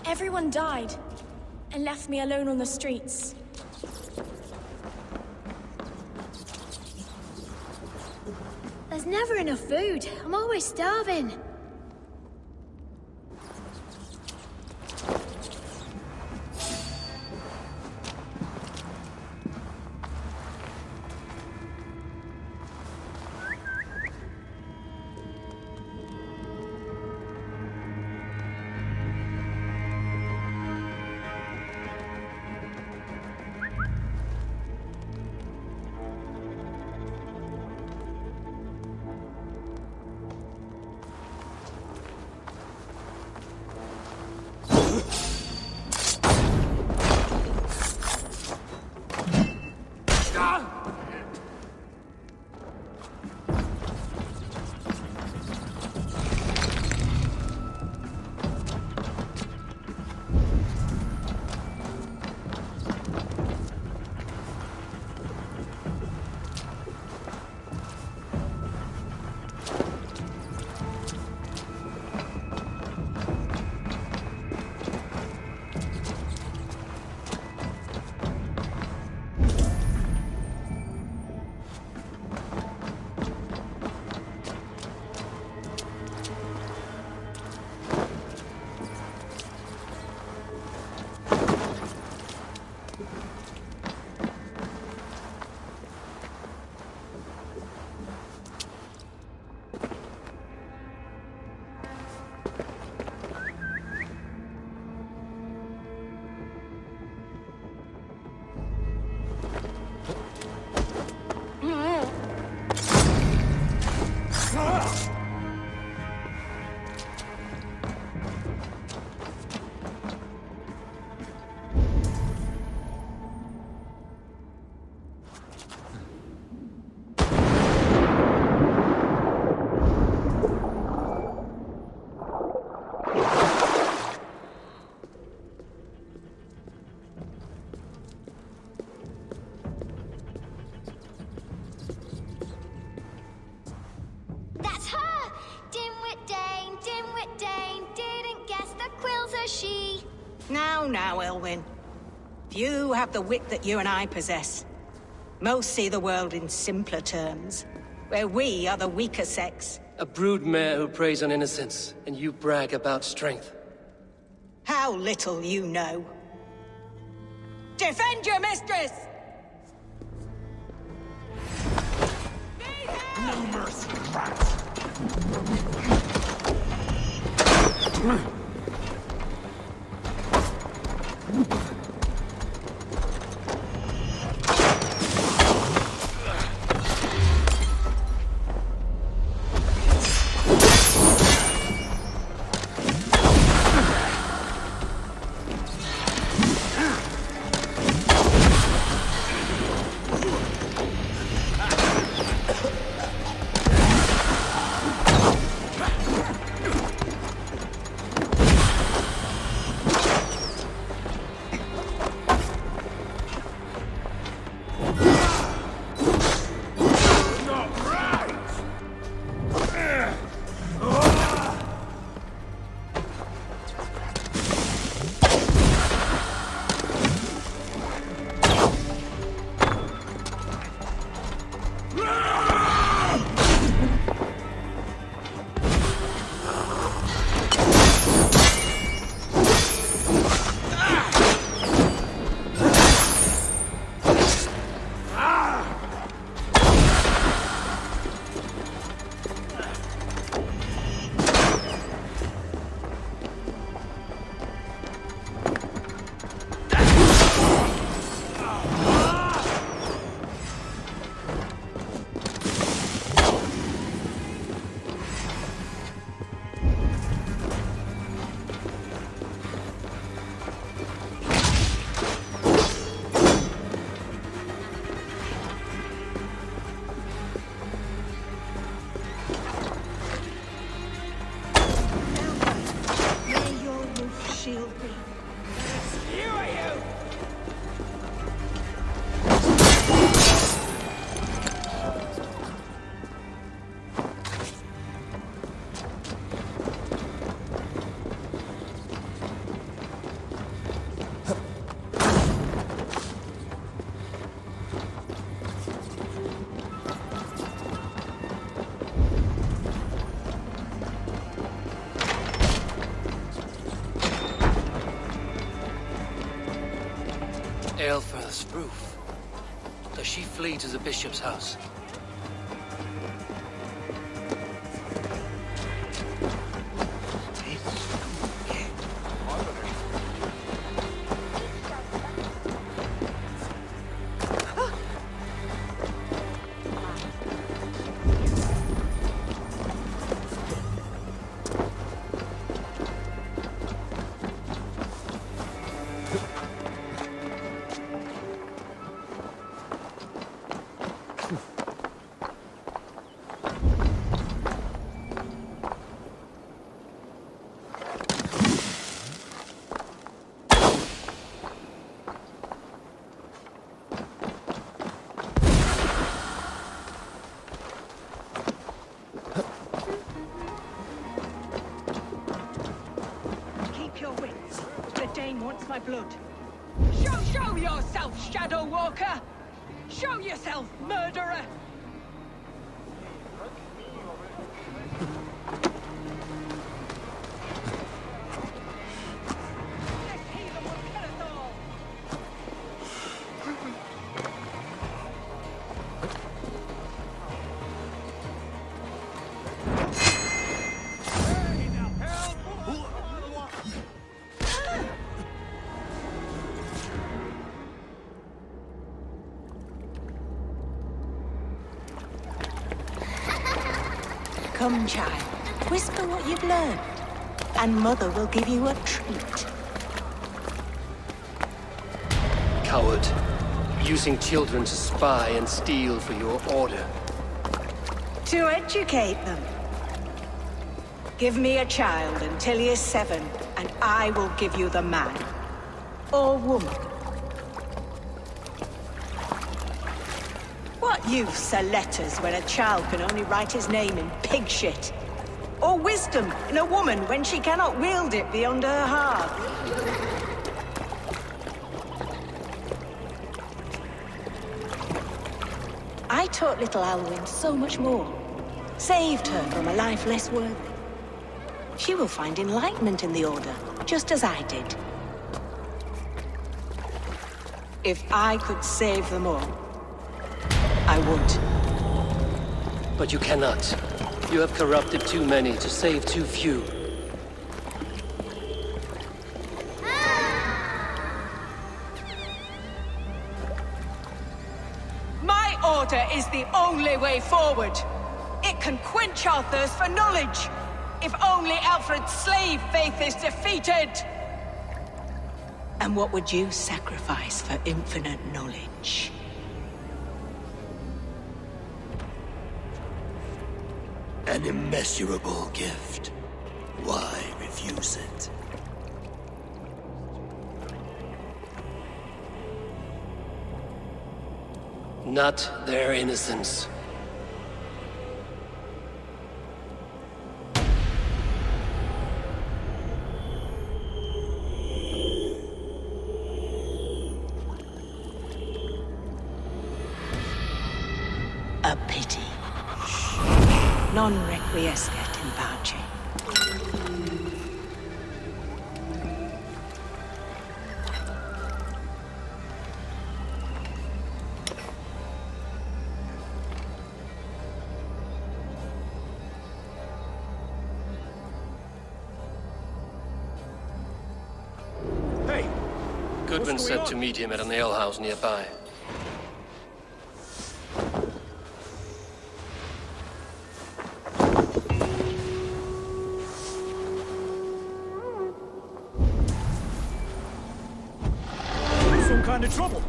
Everyone died, and left me alone on the streets. There's never enough food. I'm always starving. Now, Elwyn. Few have the wit that you and I possess. Most see the world in simpler terms, where we are the weaker sex. A broodmare who preys on innocence, and you brag about strength. How little you know. Defend your mistress! No mercy, rats! Aelfirth's roof. Does she flee to the bishop's house? Wants my blood. Show yourself, Shadow Walker! Show yourself, murderer! Come, child. Whisper what you've learned, and Mother will give you a treat. Coward. Using children to spy and steal for your order. To educate them. Give me a child until he is 7, and I will give you the man. Or woman. What use are letters when a child can only write his name in pig shit? Or wisdom in a woman when she cannot wield it beyond her heart? taught little Alwyn so much more. Saved her from a life less worthy. She will find enlightenment in the Order, just as I did. If I could save them all, I would. But you cannot. You have corrupted too many to save too few. My Order is the only way forward. It can quench our thirst for knowledge. If only Alfred's slave faith is defeated! And what would you sacrifice for infinite knowledge? An immeasurable gift. Why refuse it? Not their innocence. A pity. Non requiescat in pace. Hey! Goodwin said to meet him at an alehouse nearby. Some kind of trouble.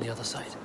the other side.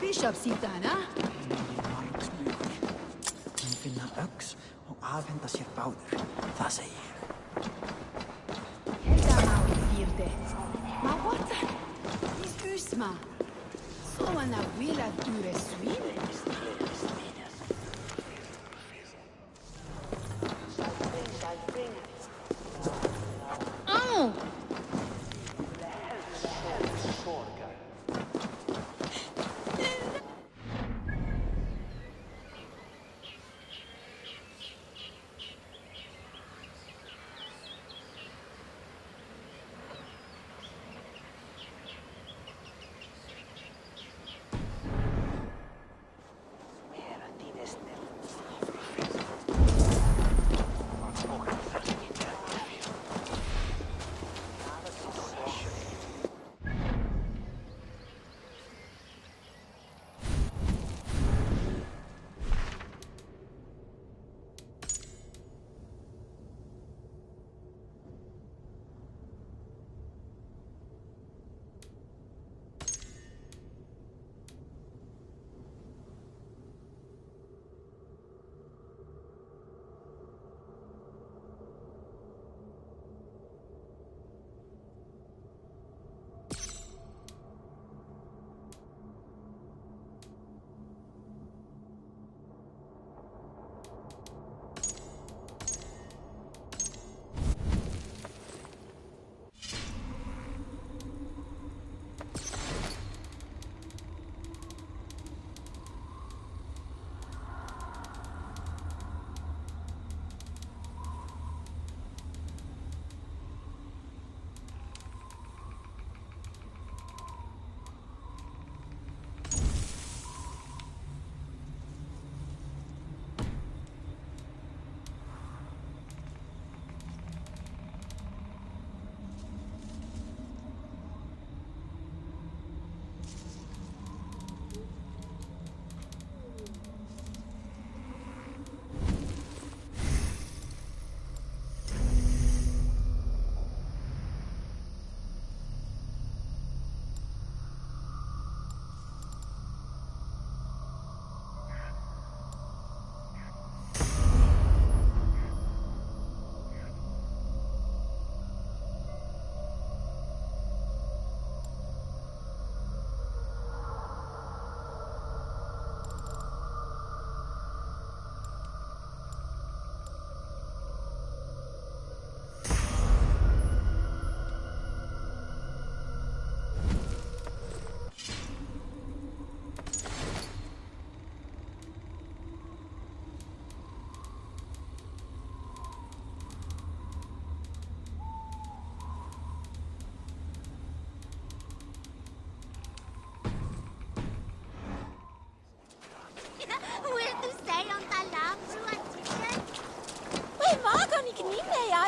Bishopsitana? En finna öx och avhämta sitt powder. Vad säger? Helta maulirte. Ma what? Is Usma? Someone a will at dure swim? Oh!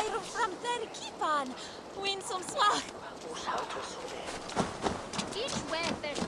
Air from der Kipan. Win some swag. Each way there's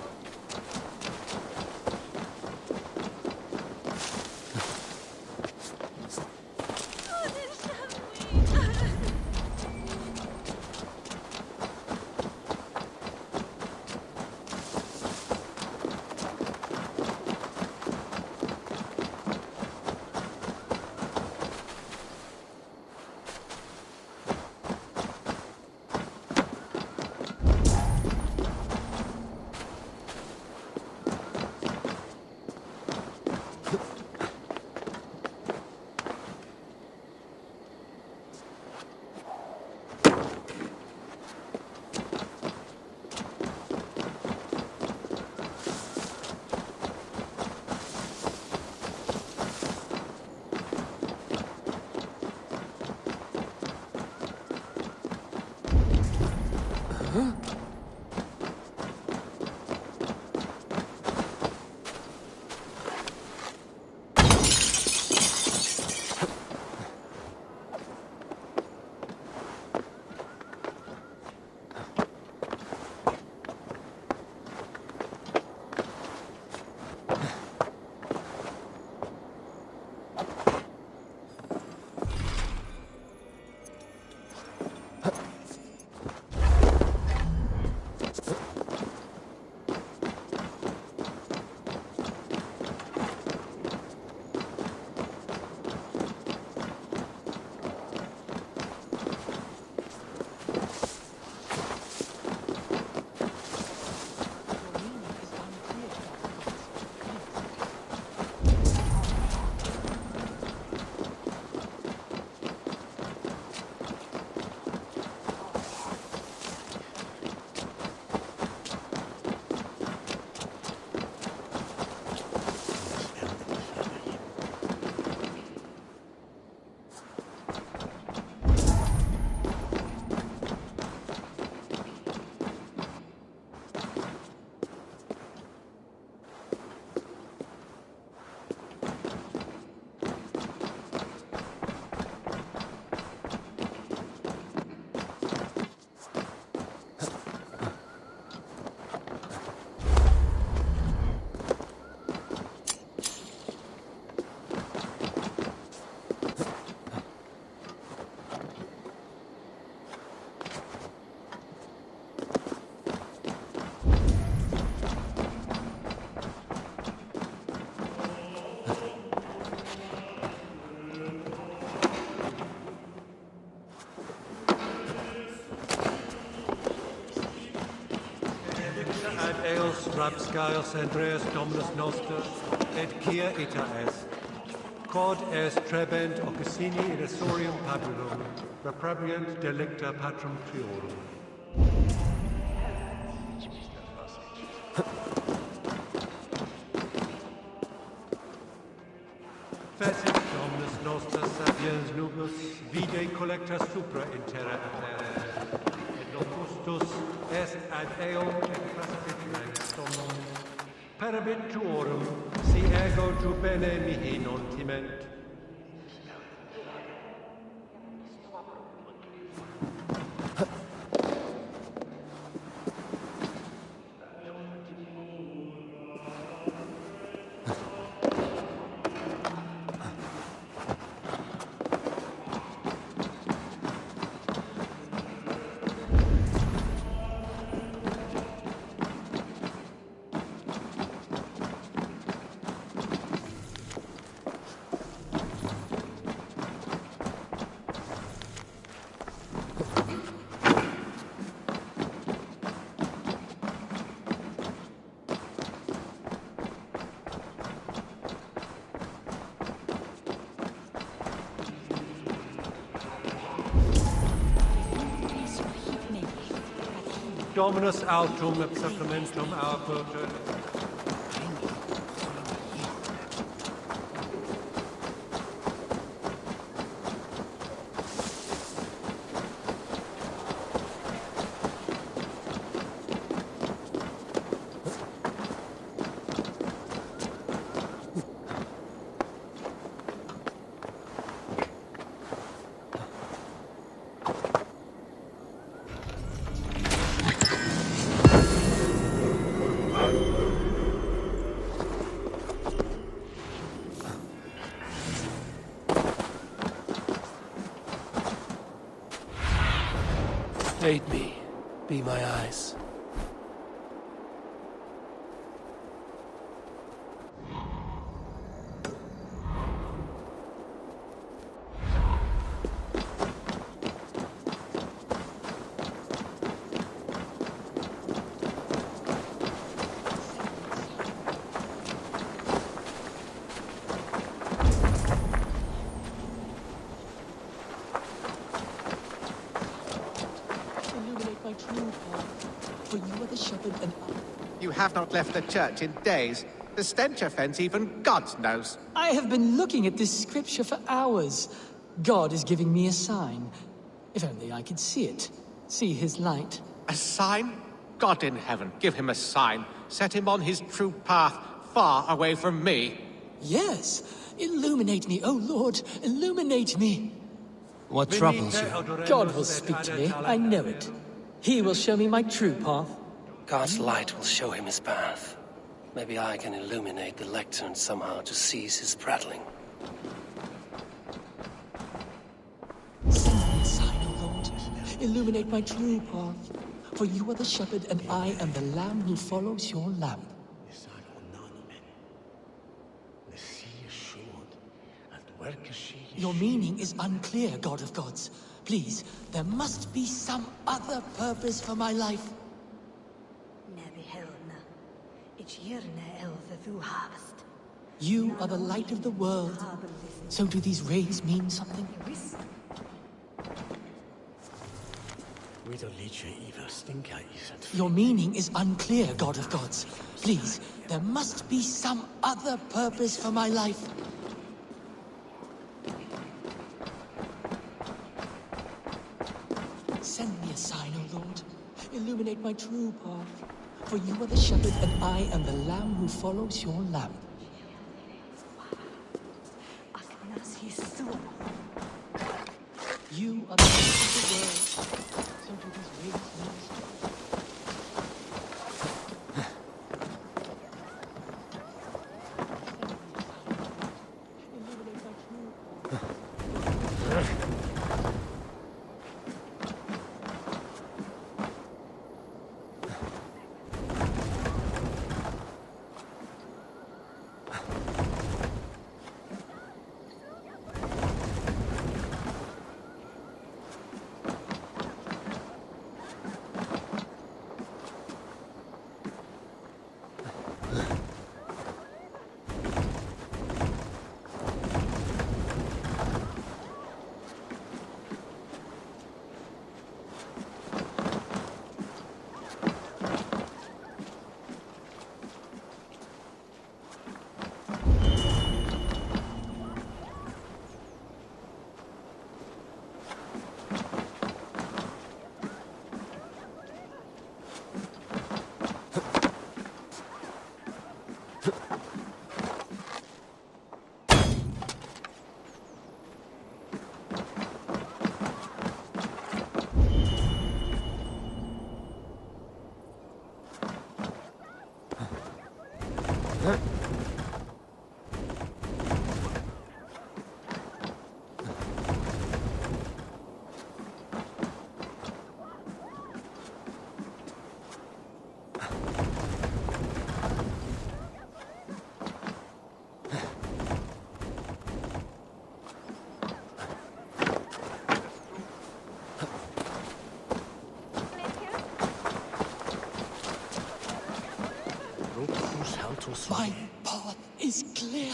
Eos rapscaios Andreas Dominus Noster, et quia ita est. Quod est trebent occasini in Asorium Pabulum, reprobient delicta patrum tuorum. Fecit Dominus Noster sapiens nubus, vide collecta supra in terra affere. Locustus est ad eum et praspit rex domum. Parabit tuorum, si ego tu bene mihi non timent. Dominus autum et sacramentum autem. Be my eyes. Illuminate my true path, for you are the shepherd and I. You have not left the church in days. The stench offends even God knows. I have been looking at this scripture for hours. God is giving me a sign. If only I could see it. See his light. A sign? God in heaven, give him a sign. Set him on his true path, far away from me. Yes. Illuminate me, oh Lord. Illuminate me. What troubles you? God will speak to me. I know it. He will show me my true path. God's light will show him his path. Maybe I can illuminate the lectern somehow to cease his prattling. Send me a sign, O Lord. Illuminate my true path. For you are the shepherd, and I am the lamb who follows your lamp. Your meaning is unclear, God of gods. Please, there must be some other purpose for my life. You are the light of the world. So do these rays mean something? Your meaning is unclear, God of gods. Please, there must be some other purpose for my life. Send me a sign, O Lord. Illuminate my true path. For you are the shepherd, and I am the lamb who follows your lamp. You are the light of the world. So do these rays mean something? My path is clear.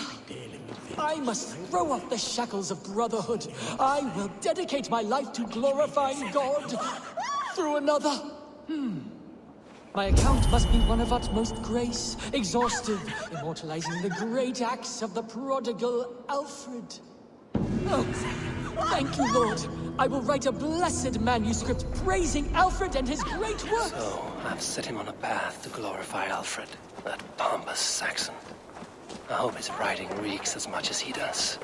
I must throw off the shackles of brotherhood. I will dedicate my life to glorifying God through another. My account must be one of utmost grace, exhaustive, immortalizing the great acts of the prodigal Alfred. Oh, thank you, Lord. I will write a blessed manuscript praising Alfred and his great works. So, I've set him on a path to glorify Alfred, that pompous Saxon. I hope his writing reeks as much as he does.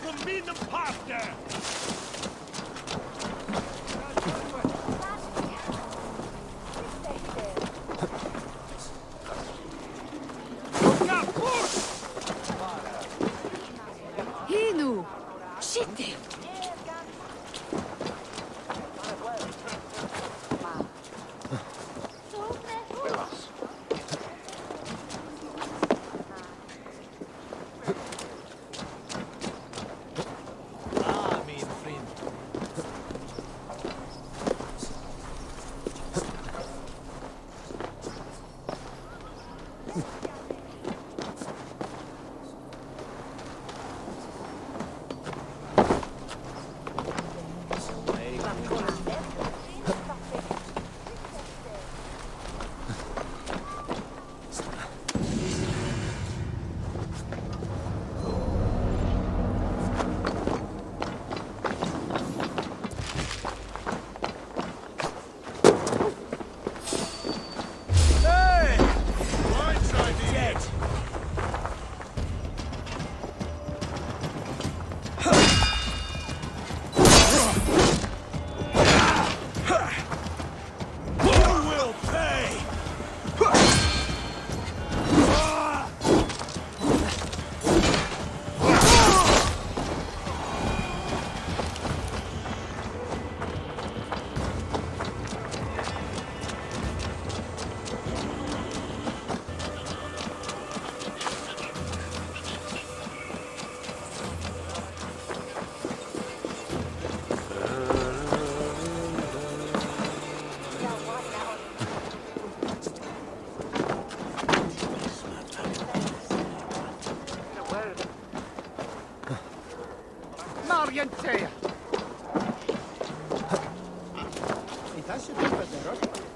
from me the pasta! Hinu! Shite!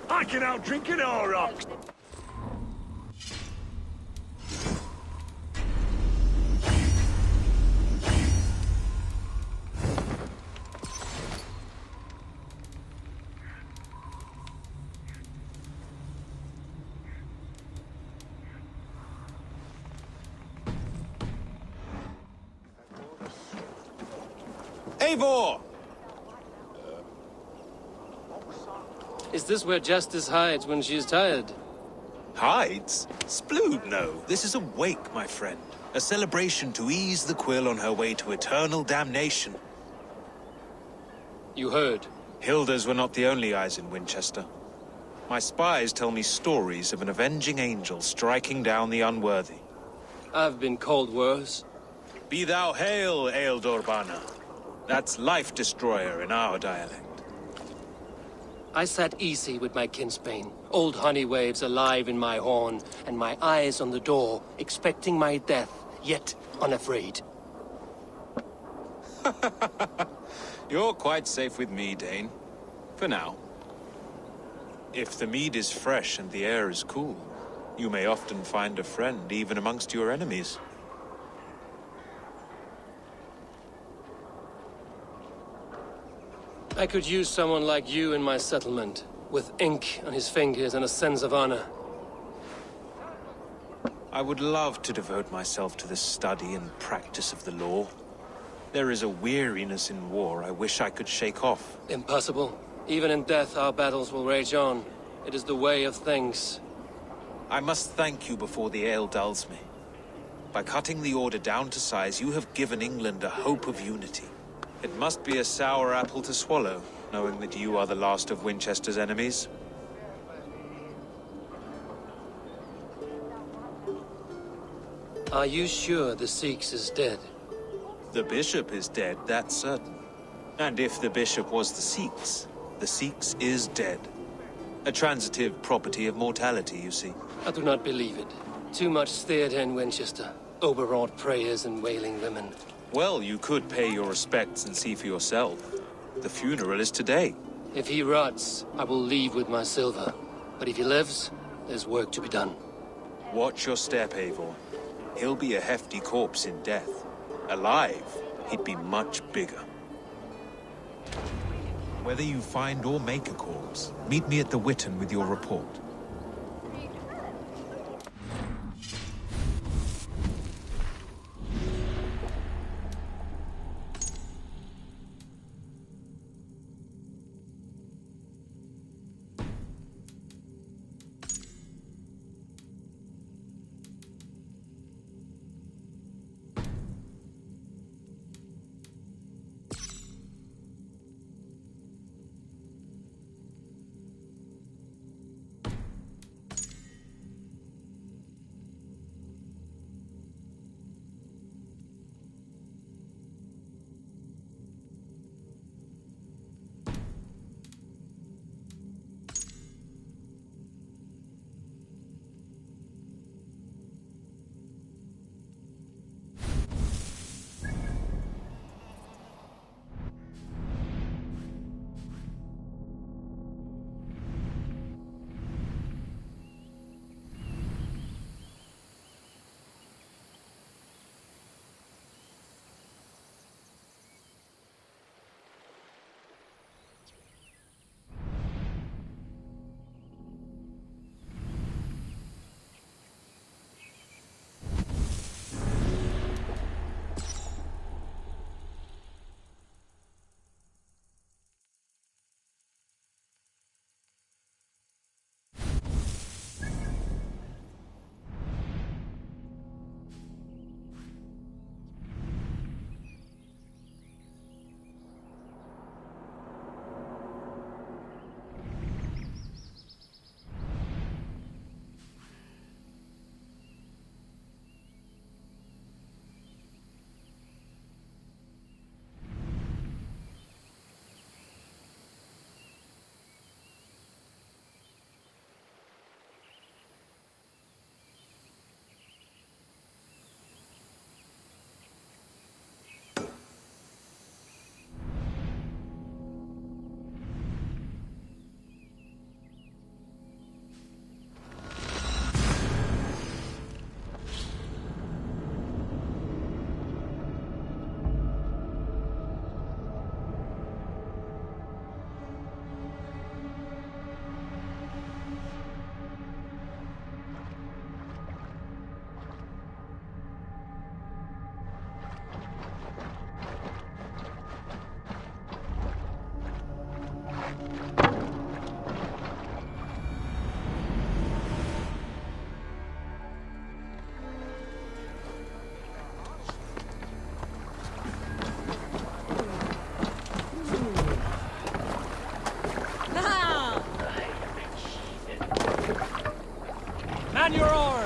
I can outdrink an auroch! Eivor! Is this where Justice hides when she is tired? Hides? Splood, no. This is a wake, my friend. A celebration to ease the quill on her way to eternal damnation. You heard. Hilda's were not the only eyes in Winchester. My spies tell me stories of an avenging angel striking down the unworthy. I've been called worse. Be thou hail, Eildorbana. That's Life Destroyer in our dialect. I sat easy with my kinsbane, old honey waves alive in my horn, and my eyes on the door, expecting my death, yet unafraid. You're quite safe with me, Dane. For now. If the mead is fresh and the air is cool, you may often find a friend even amongst your enemies. I could use someone like you in my settlement, with ink on his fingers and a sense of honor. I would love to devote myself to the study and practice of the law. There is a weariness in war I wish I could shake off. Impossible. Even in death, our battles will rage on. It is the way of things. I must thank you before the ale dulls me. By cutting the order down to size, you have given England a hope of unity. It must be a sour apple to swallow, knowing that you are the last of Winchester's enemies. Are you sure the Sikhs is dead? The bishop is dead, that's certain. And if the bishop was the Sikhs is dead. A transitive property of mortality, you see. I do not believe it. Too much theater in Winchester. Overwrought prayers and wailing women. Well, you could pay your respects and see for yourself. The funeral is today. If he rots, I will leave with my silver. But if he lives, there's work to be done. Watch your step, Eivor. He'll be a hefty corpse in death. Alive, he'd be much bigger. Whether you find or make a corpse, meet me at the Witten with your report.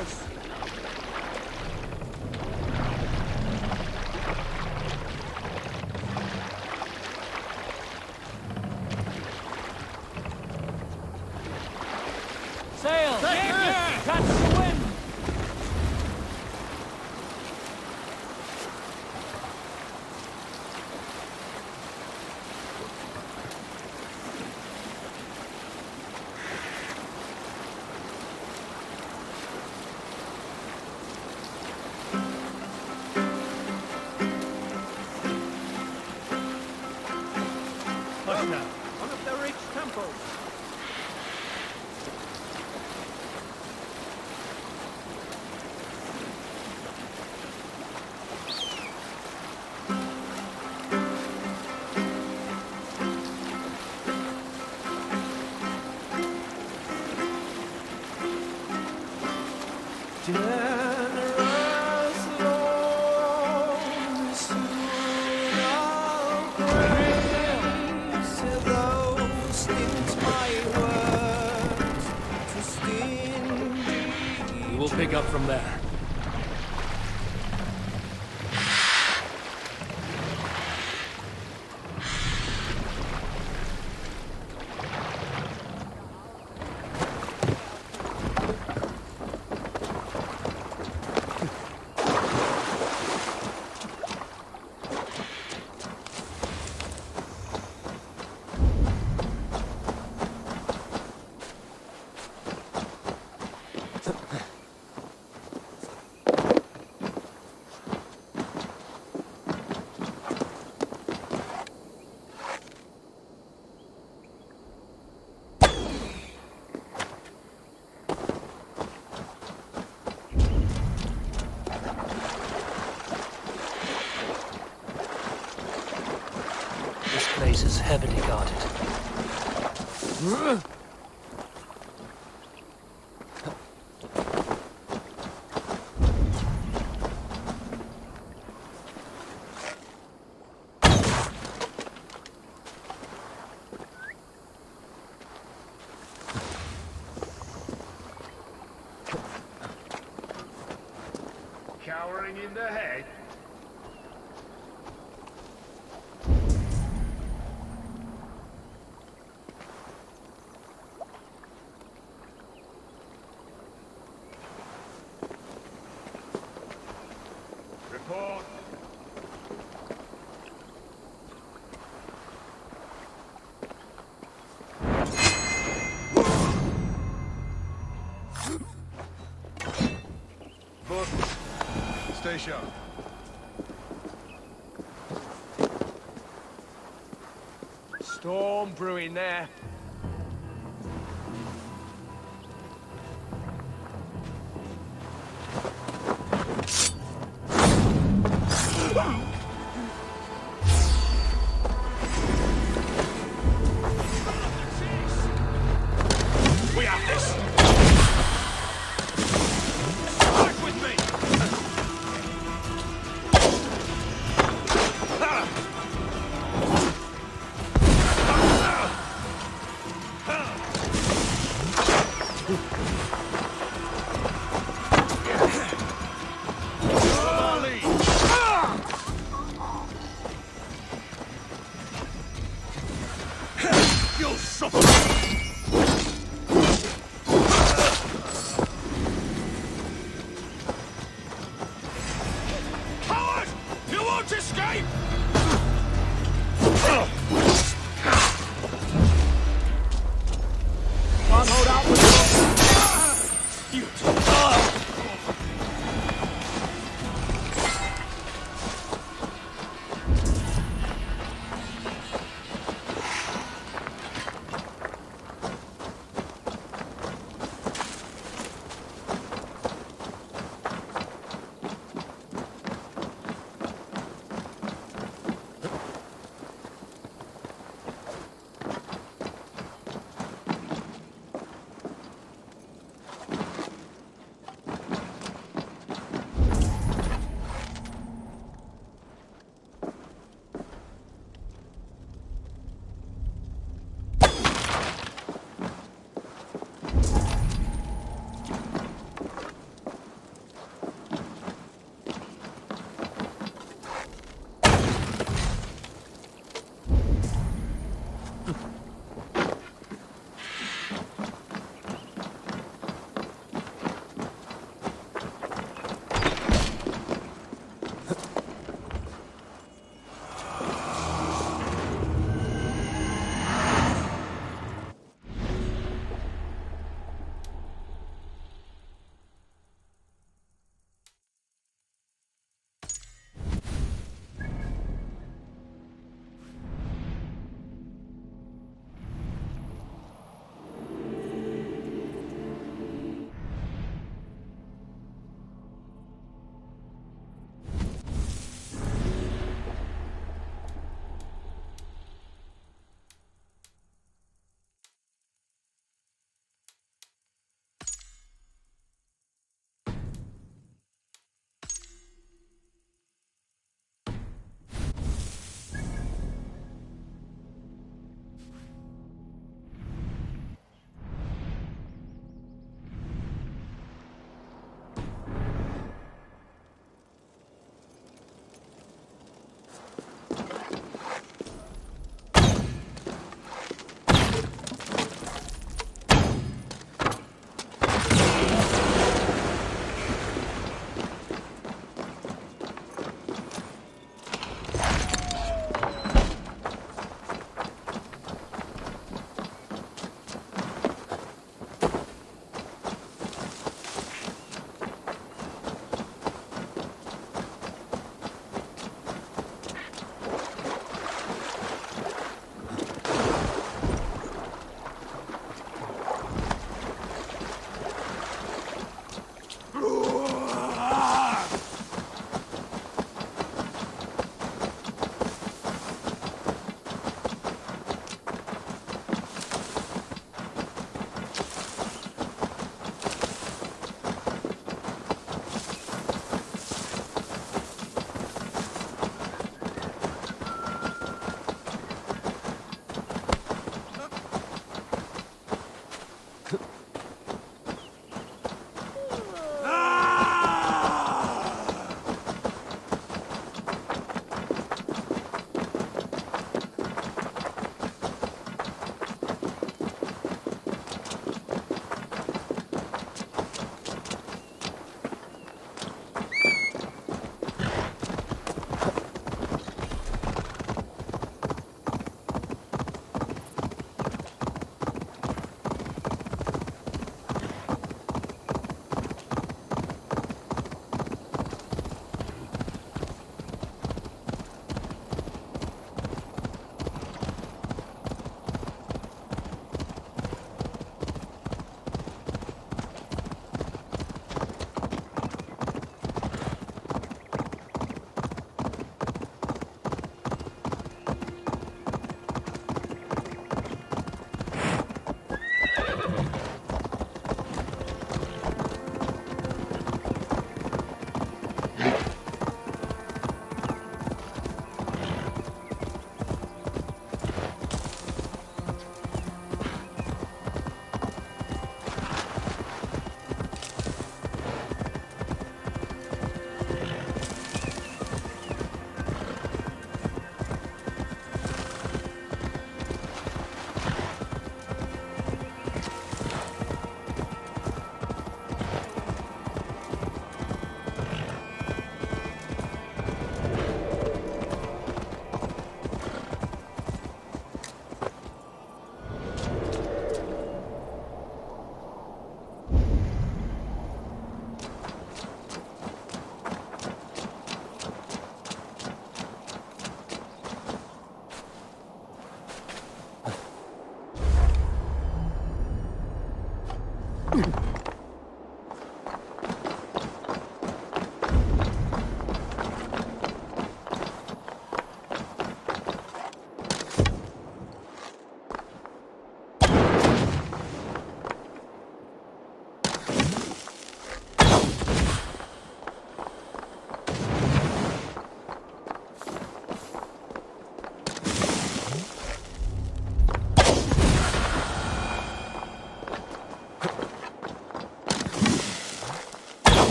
Sailors! Sail! Catch the wind! Hush now. One of the rich temples. We'll pick up from there. This place is heavily guarded. Cowering in the head? Report. Book. Stay sharp. Storm brewing there. We have this! Back with me!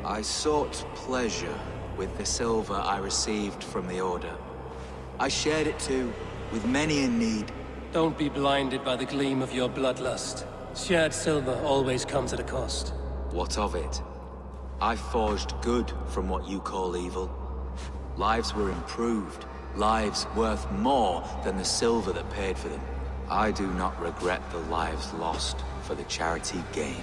I sought pleasure with the silver I received from the Order. I shared it too, with many in need. Don't be blinded by the gleam of your bloodlust. Shared silver always comes at a cost. What of it? I forged good from what you call evil. Lives were improved, lives worth more than the silver that paid for them. I do not regret the lives lost for the charity gained.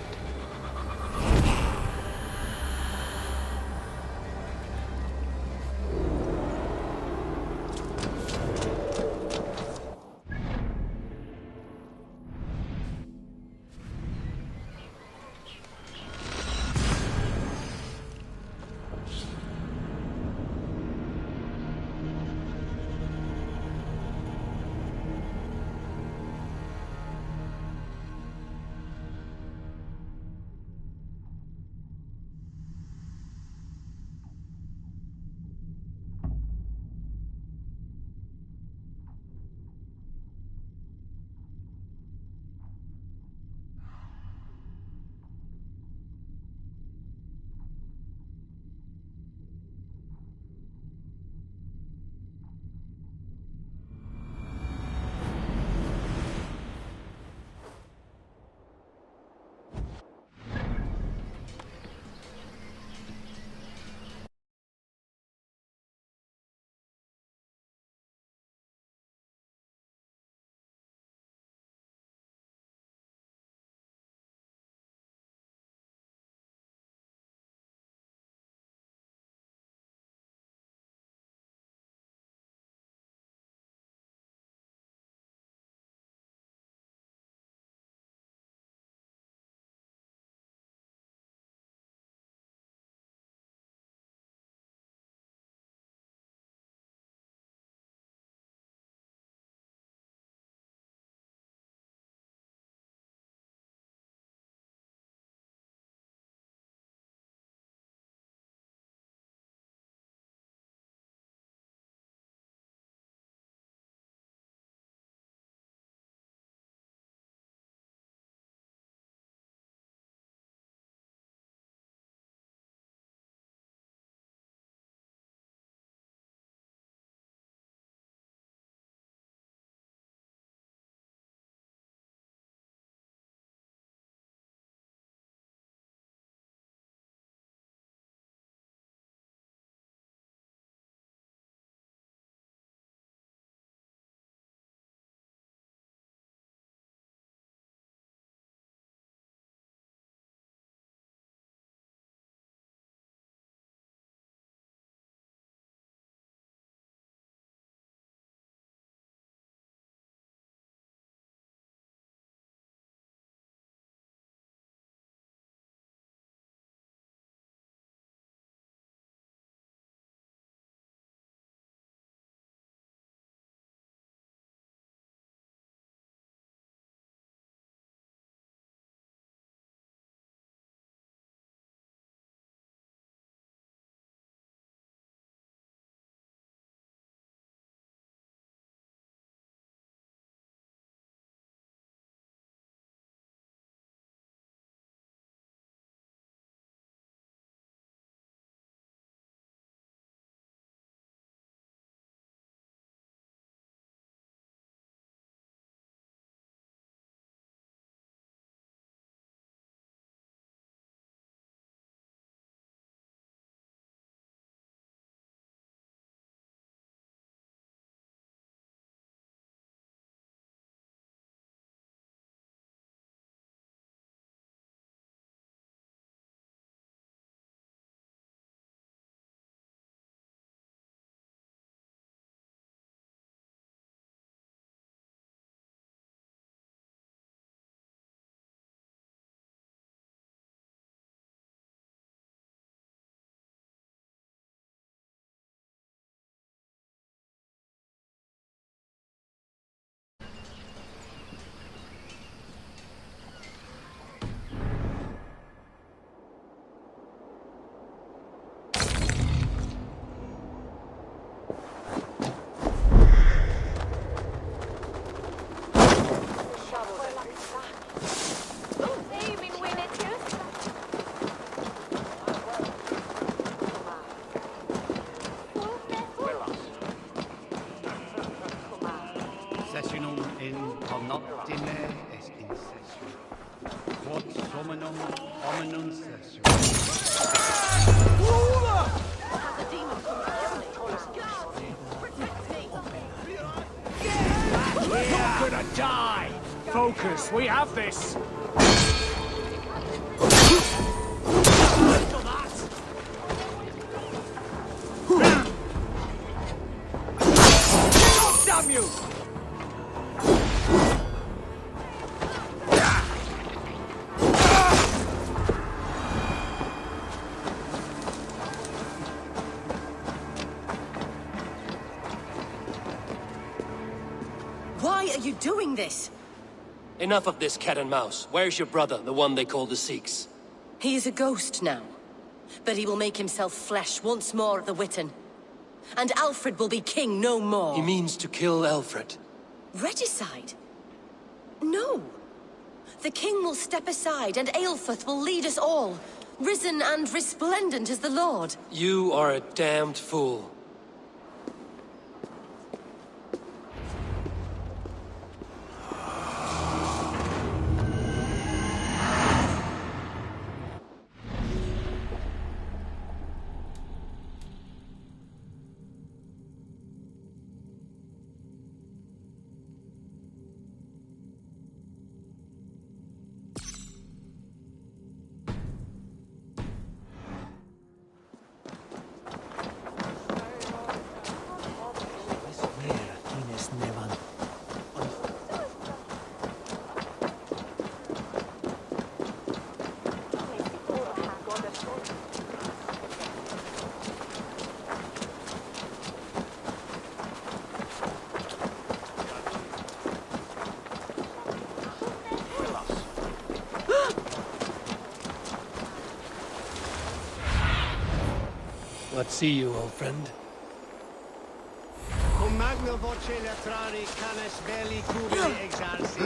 focus. We have this. Damn you! Why are you doing this? Enough of this cat and mouse. Where's your brother, the one they call the Sikhs? He is a ghost now. But he will make himself flesh once more at the Witten. And Alfred will be king no more. He means to kill Alfred. Regicide? No. The king will step aside and Aelfrith will lead us all. Risen and resplendent as the Lord. You are a damned fool. Let's see you, old friend. Cum magna voce latrari canis belli cubili exarsi.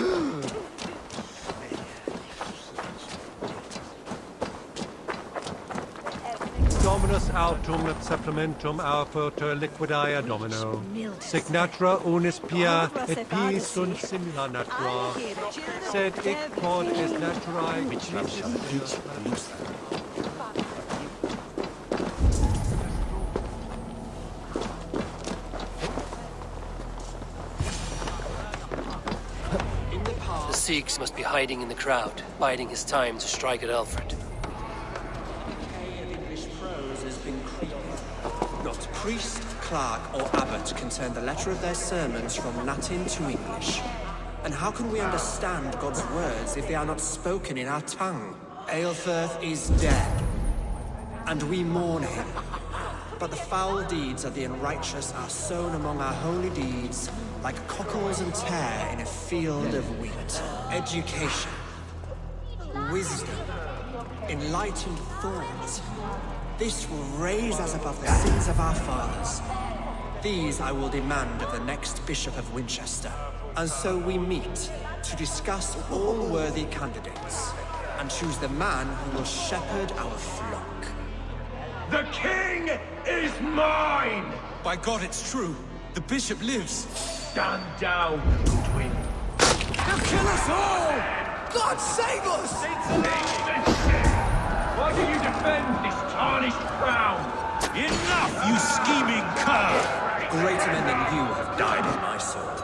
Dominus autum et supplementum aufertur liquidae domino. Signatura unis pia et pii sunt simila natura. Sed hic quod est naturae The Sikhs must be hiding in the crowd, biding his time to strike at Alfred. English prose has been creeping. Not priest, clerk, or abbot can turn the letter of their sermons from Latin to English. And how can we understand God's words if they are not spoken in our tongue? Aelfrith is dead, and we mourn him. But the foul deeds of the unrighteous are sown among our holy deeds, like cockles and tare in a field of wheat. Education, wisdom, enlightened thought. This will raise us above the sins of our fathers. These I will demand of the next Bishop of Winchester. And so we meet to discuss all worthy candidates and choose the man who will shepherd our flock. The king is mine! By God, it's true. The bishop lives. Stand down, Goodwin. They'll kill us all! God save us! Why do you defend this tarnished crown? Enough, you scheming cur! Greater men than you have died in my sword.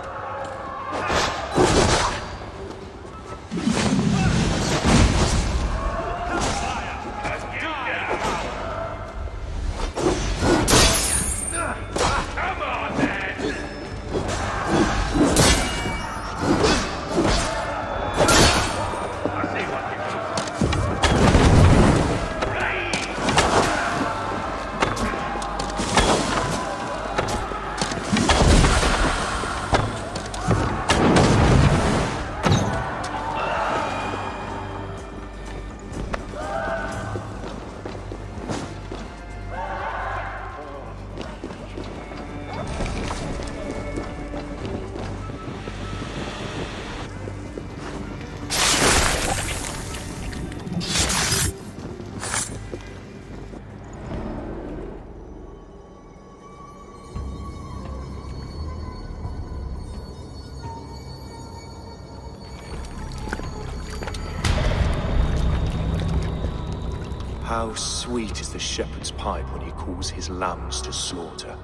How sweet is the shepherd's pipe when he calls his lambs to slaughter.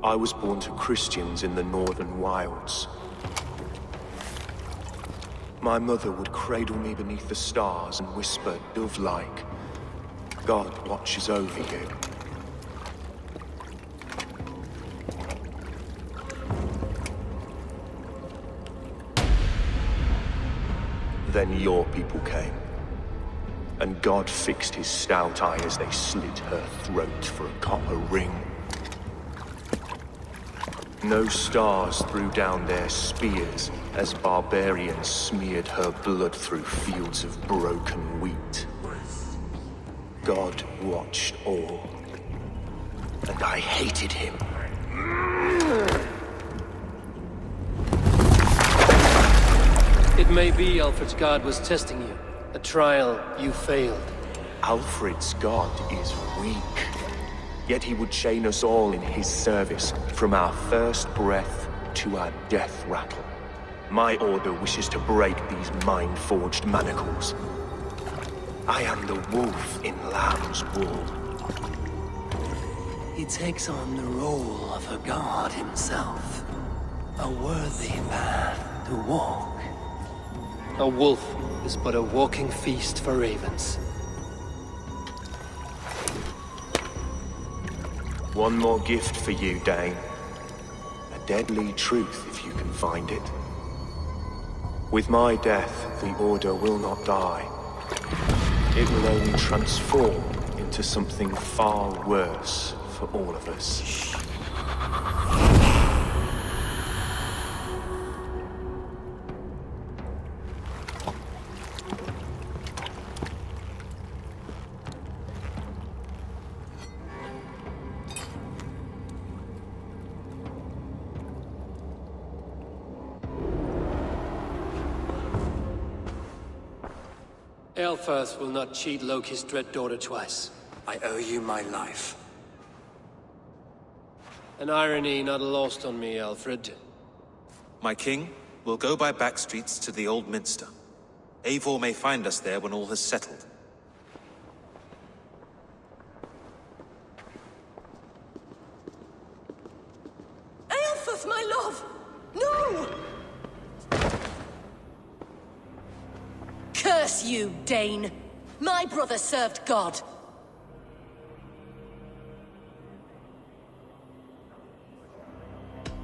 I was born to Christians in the northern wilds. My mother would cradle me beneath the stars and whisper, dove-like, God watches over you. Then your people came, and God fixed his stout eye as they slit her throat for a copper ring. No stars threw down their spears as barbarians smeared her blood through fields of broken wheat. God watched all, and I hated him. It may be Alfred's god was testing you. A trial you failed. Alfred's god is weak. Yet he would chain us all in his service, from our first breath to our death rattle. My order wishes to break these mind-forged manacles. I am the wolf in lamb's wool. He takes on the role of a god himself. A worthy path to walk. A wolf is but a walking feast for ravens. One more gift for you, Dane. A deadly truth, if you can find it. With my death, the Order will not die. It will only transform into something far worse for all of us. Eilfirth will not cheat Loki's dread daughter twice. I owe you my life. An irony not lost on me, Alfred. My king, we'll go by back streets to the Old Minster. Eivor may find us there when all has settled. Eilfirth, my love! No! Curse you, Dane! My brother served God.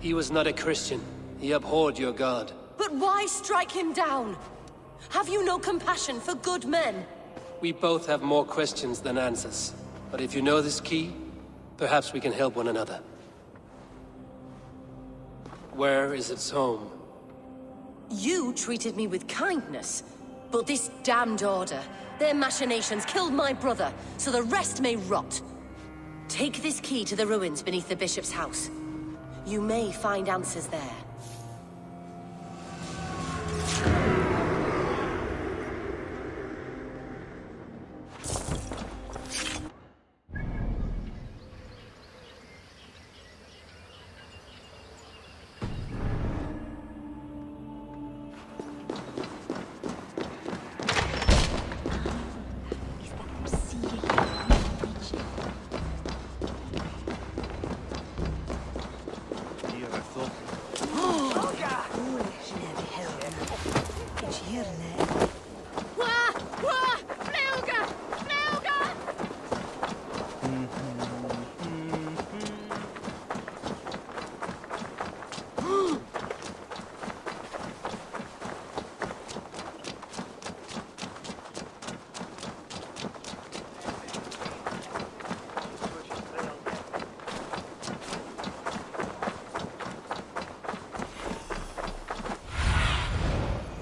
He was not a Christian. He abhorred your god. But why strike him down? Have you no compassion for good men? We both have more questions than answers. But if you know this key, perhaps we can help one another. Where is its home? You treated me with kindness. But this damned Order, their machinations killed my brother, so the rest may rot. Take this key to the ruins beneath the Bishop's house. You may find answers there.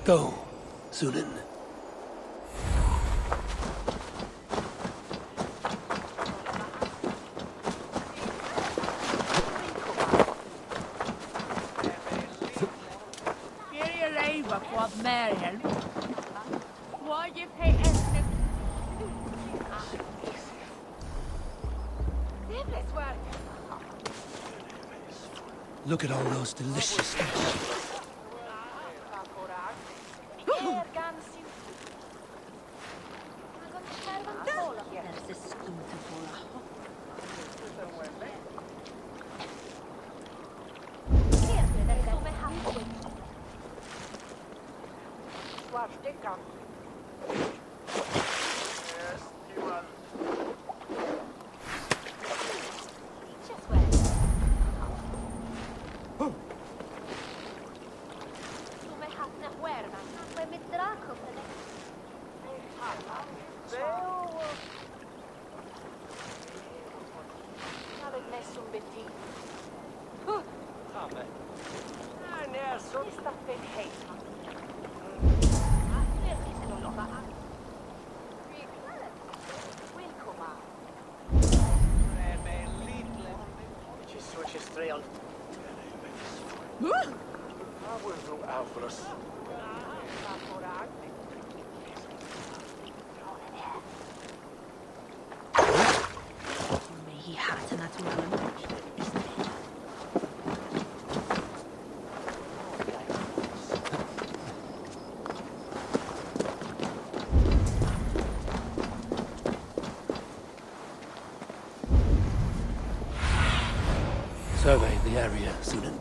Go, Zulin. Look at all those delicious fish. Survey the area, Sunan.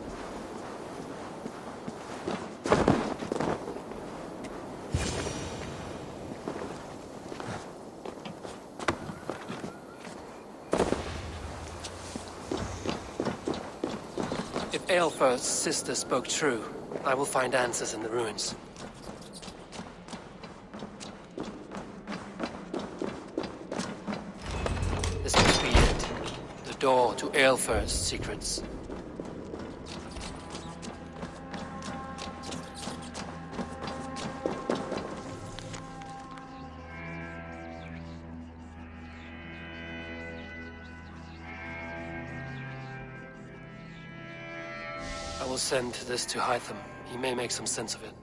If Eivors' sister spoke true, I will find answers in the ruins. This must be it. The door to Eivors' secrets. I will send this to Hytham. He may make some sense of it.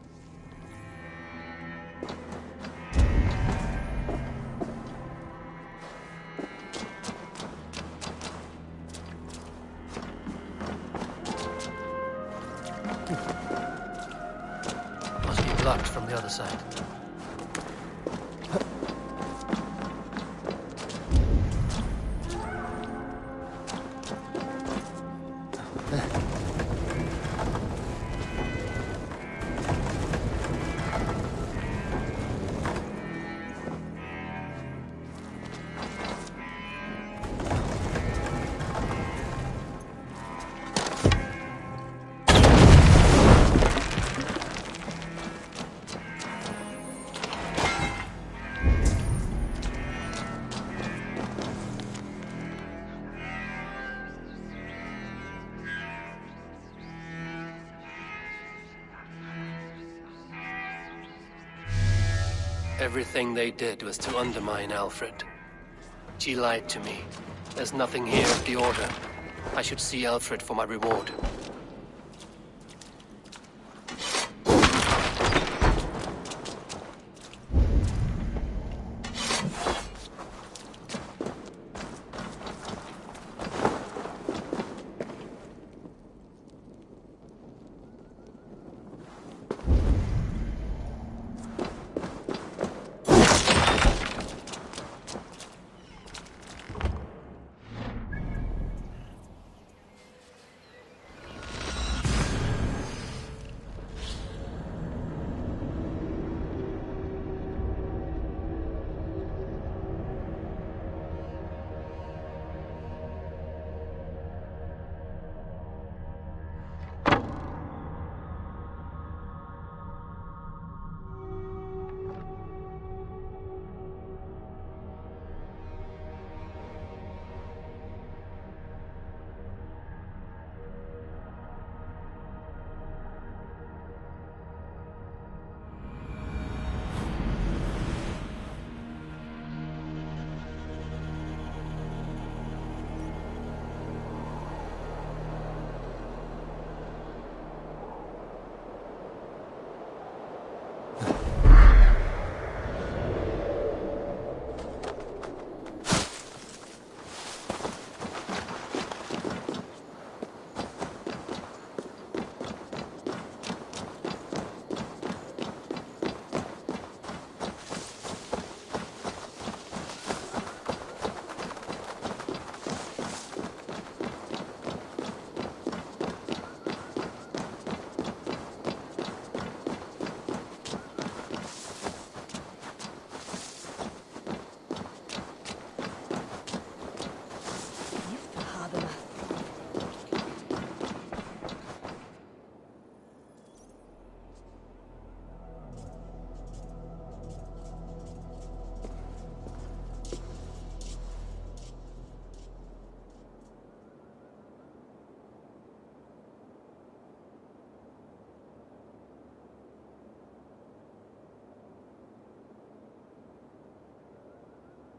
Must be blocked from the other side. Everything they did was to undermine Alfred. She lied to me. There's nothing here of the Order. I should see Alfred for my reward.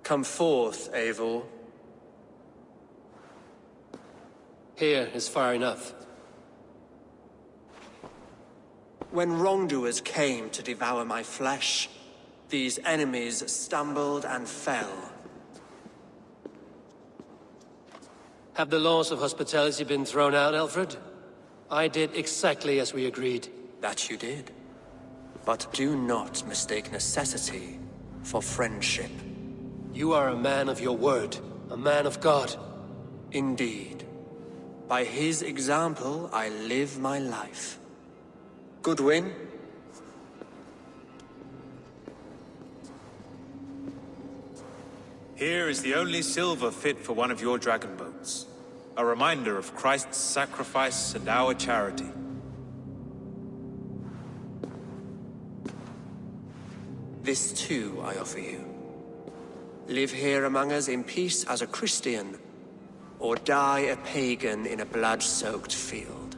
Come forth, Eivor. Here is far enough. When wrongdoers came to devour my flesh, these enemies stumbled and fell. Have the laws of hospitality been thrown out, Alfred? I did exactly as we agreed. That you did. But do not mistake necessity for friendship. You are a man of your word, a man of God. Indeed. By his example, I live my life. Goodwin? Here is the only silver fit for one of your dragon boats. A reminder of Christ's sacrifice and our charity. This too I offer you. Live here among us in peace as a Christian, or die a pagan in a blood-soaked field.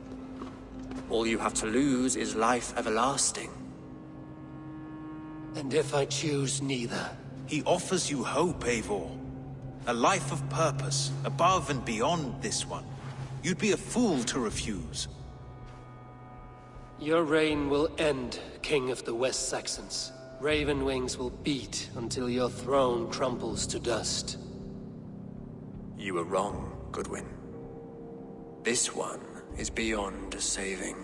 All you have to lose is life everlasting. And if I choose neither? He offers you hope, Eivor. A life of purpose, above and beyond this one. You'd be a fool to refuse. Your reign will end, King of the West Saxons. Raven wings will beat until your throne crumbles to dust. You were wrong, Goodwin. This one is beyond saving.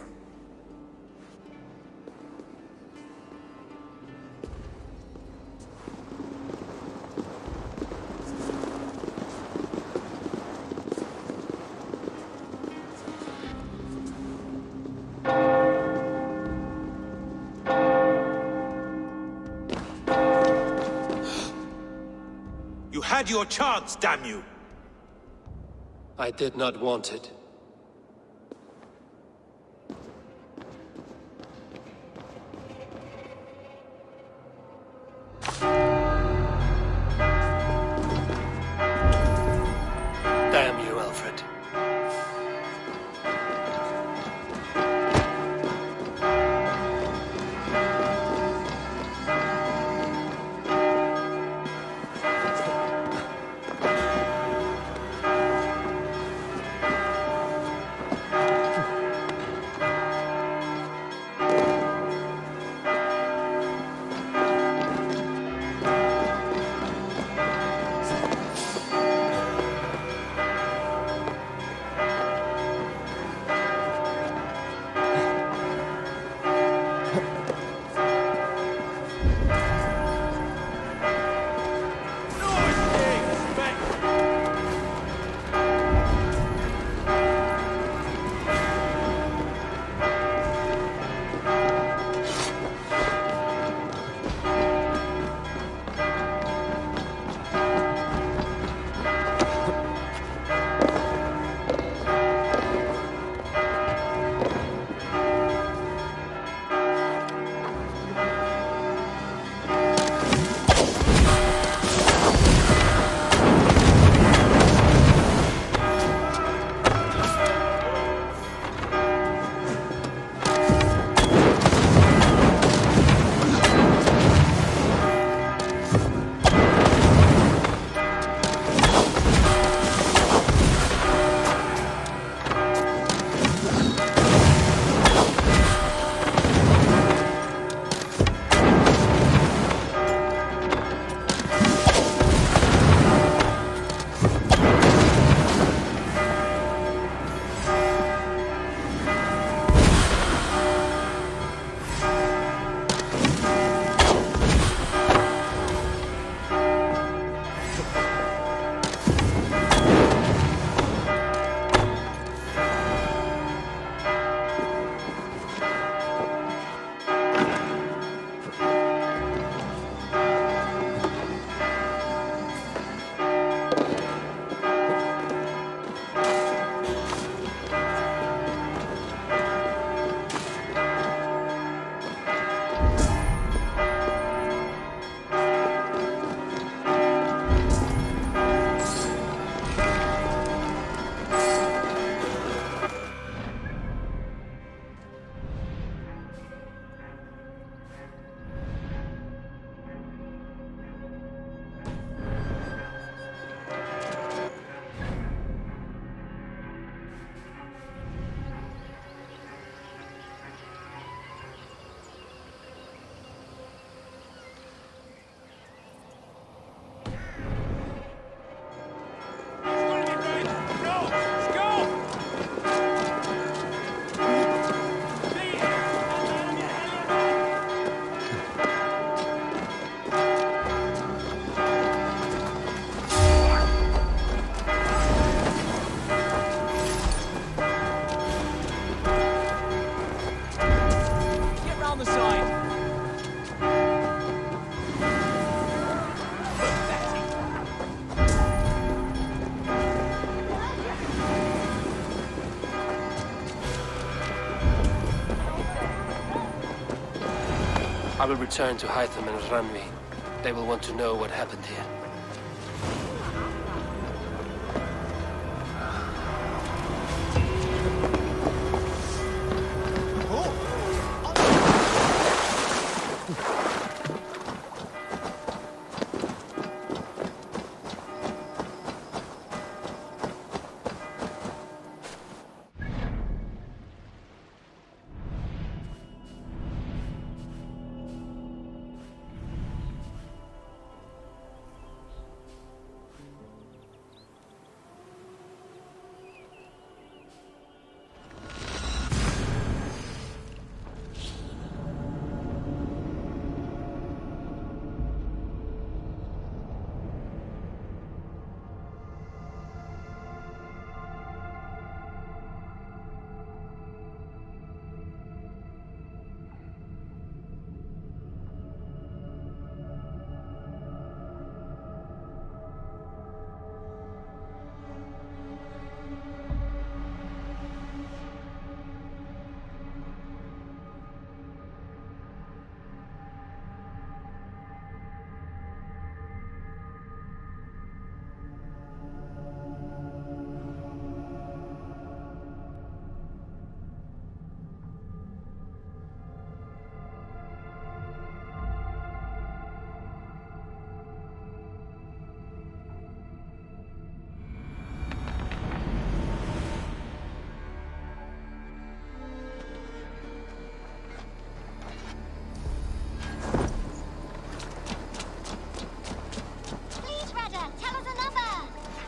You had your chance, damn you! I did not want it. Damn you, Alfred. will return to Hytham and Randvi. They will want to know what happened here.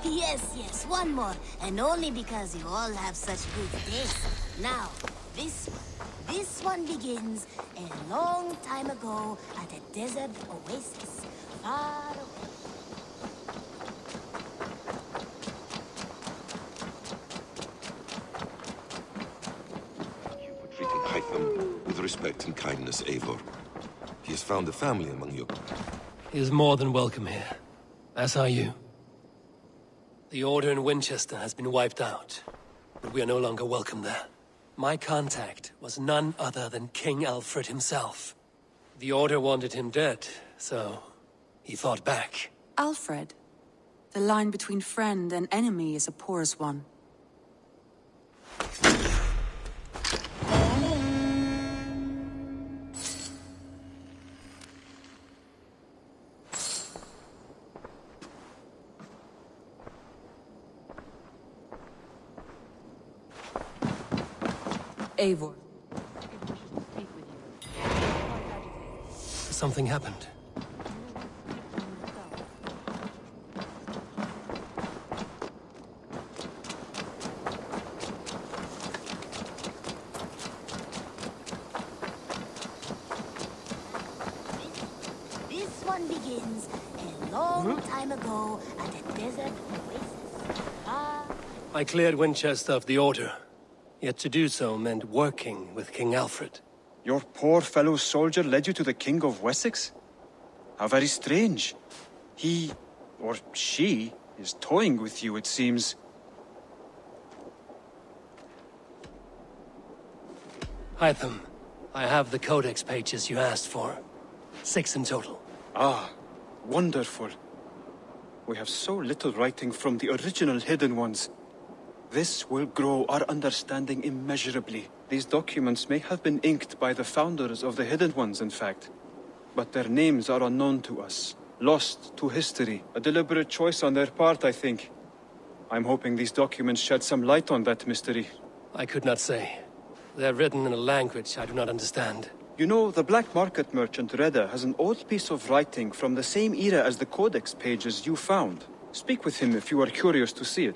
Yes, one more. And only because you all have such good taste. Now, this one begins a long time ago at a desert oasis far away. You for treating Hytham with respect and kindness, Eivor. He has found a family among you. He is more than welcome here. As are you. The Order in Winchester has been wiped out, but we are no longer welcome there. My contact was none other than King Alfred himself. The Order wanted him dead, so he fought back. Alfred? The line between friend and enemy is a porous one. Eivor. Something happened. This one begins a long time ago at a desert oasis. I cleared Winchester of the Order. Yet to do so meant working with King Alfred. Your poor fellow soldier led you to the King of Wessex? How very strange. He, or she, is toying with you, it seems. Hytham, I have the codex pages you asked for. 6 in total. Ah, wonderful. We have so little writing from the original Hidden Ones. This will grow our understanding immeasurably. These documents may have been inked by the founders of the Hidden Ones, in fact. But their names are unknown to us. Lost to history. A deliberate choice on their part, I think. I'm hoping these documents shed some light on that mystery. I could not say. They're written in a language I do not understand. You know, the black market merchant Reda has an old piece of writing from the same era as the codex pages you found. Speak with him if you are curious to see it.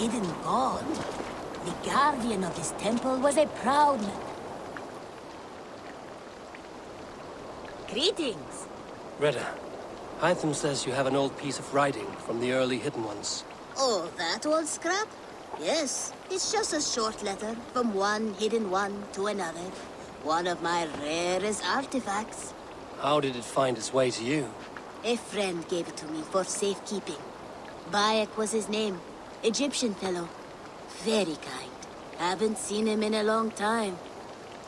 hidden god. The guardian of this temple was a proud man. Greetings. Reda, Hytham says you have an old piece of writing from the early Hidden Ones. Oh, that old scrap? Yes, it's just a short letter from one hidden one to another. One of my rarest artifacts. How did it find its way to you? A friend gave it to me for safekeeping. Bayek was his name. Egyptian fellow. Very kind. Haven't seen him in a long time.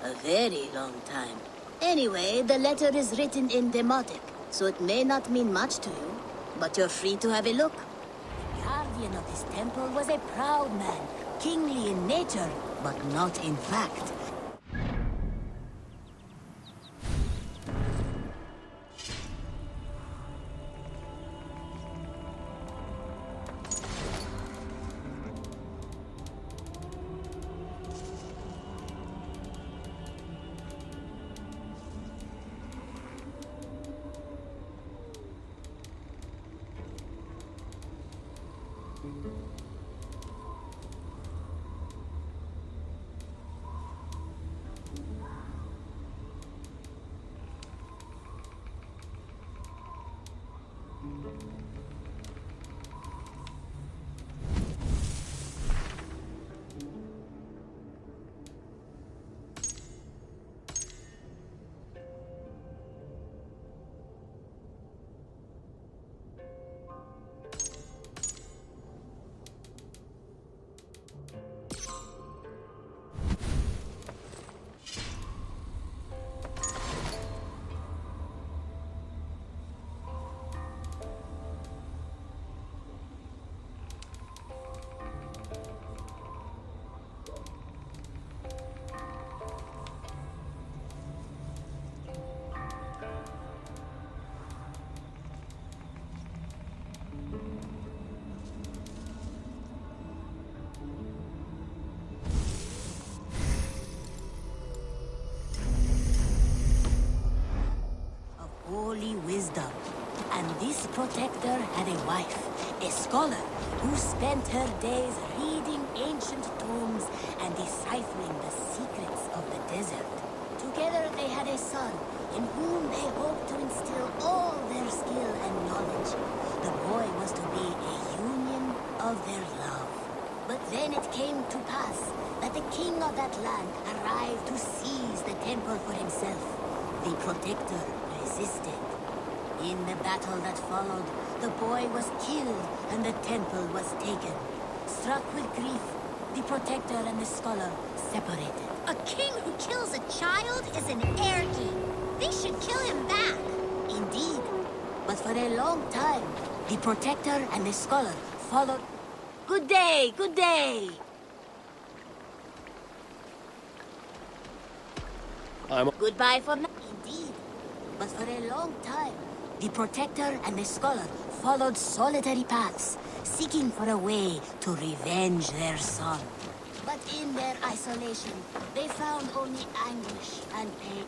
A very long time. Anyway, the letter is written in Demotic, so it may not mean much to you, but you're free to have a look. The guardian of this temple was a proud man, kingly in nature, but not in fact. Holy wisdom. And this protector had a wife, a scholar, who spent her days reading ancient tomes and deciphering the secrets of the desert. Together they had a son, in whom they hoped to instill all their skill and knowledge. The boy was to be a union of their love. But then it came to pass that the king of that land arrived to seize the temple for himself. The protector resisted. In the battle that followed, the boy was killed and the temple was taken. Struck with grief, the protector and the scholar separated. A king who kills a child is an heir king. They should kill him back. Indeed. But for a long time, the protector and the scholar followed... Good day, good day! Goodbye for now. Indeed. But for a long time, the protector and the scholar followed solitary paths, seeking for a way to revenge their son. But in their isolation, they found only anguish and pain.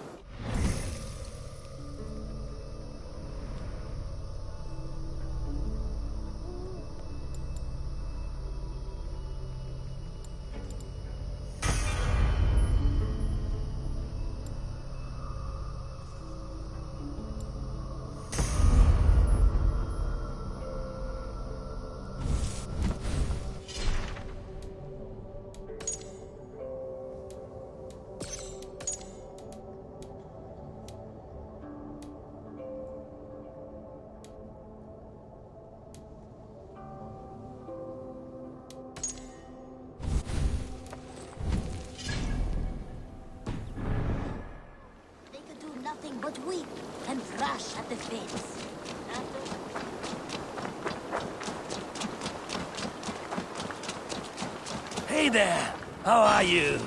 Nothing but weep and thrash at the fates. Hey there! How are you?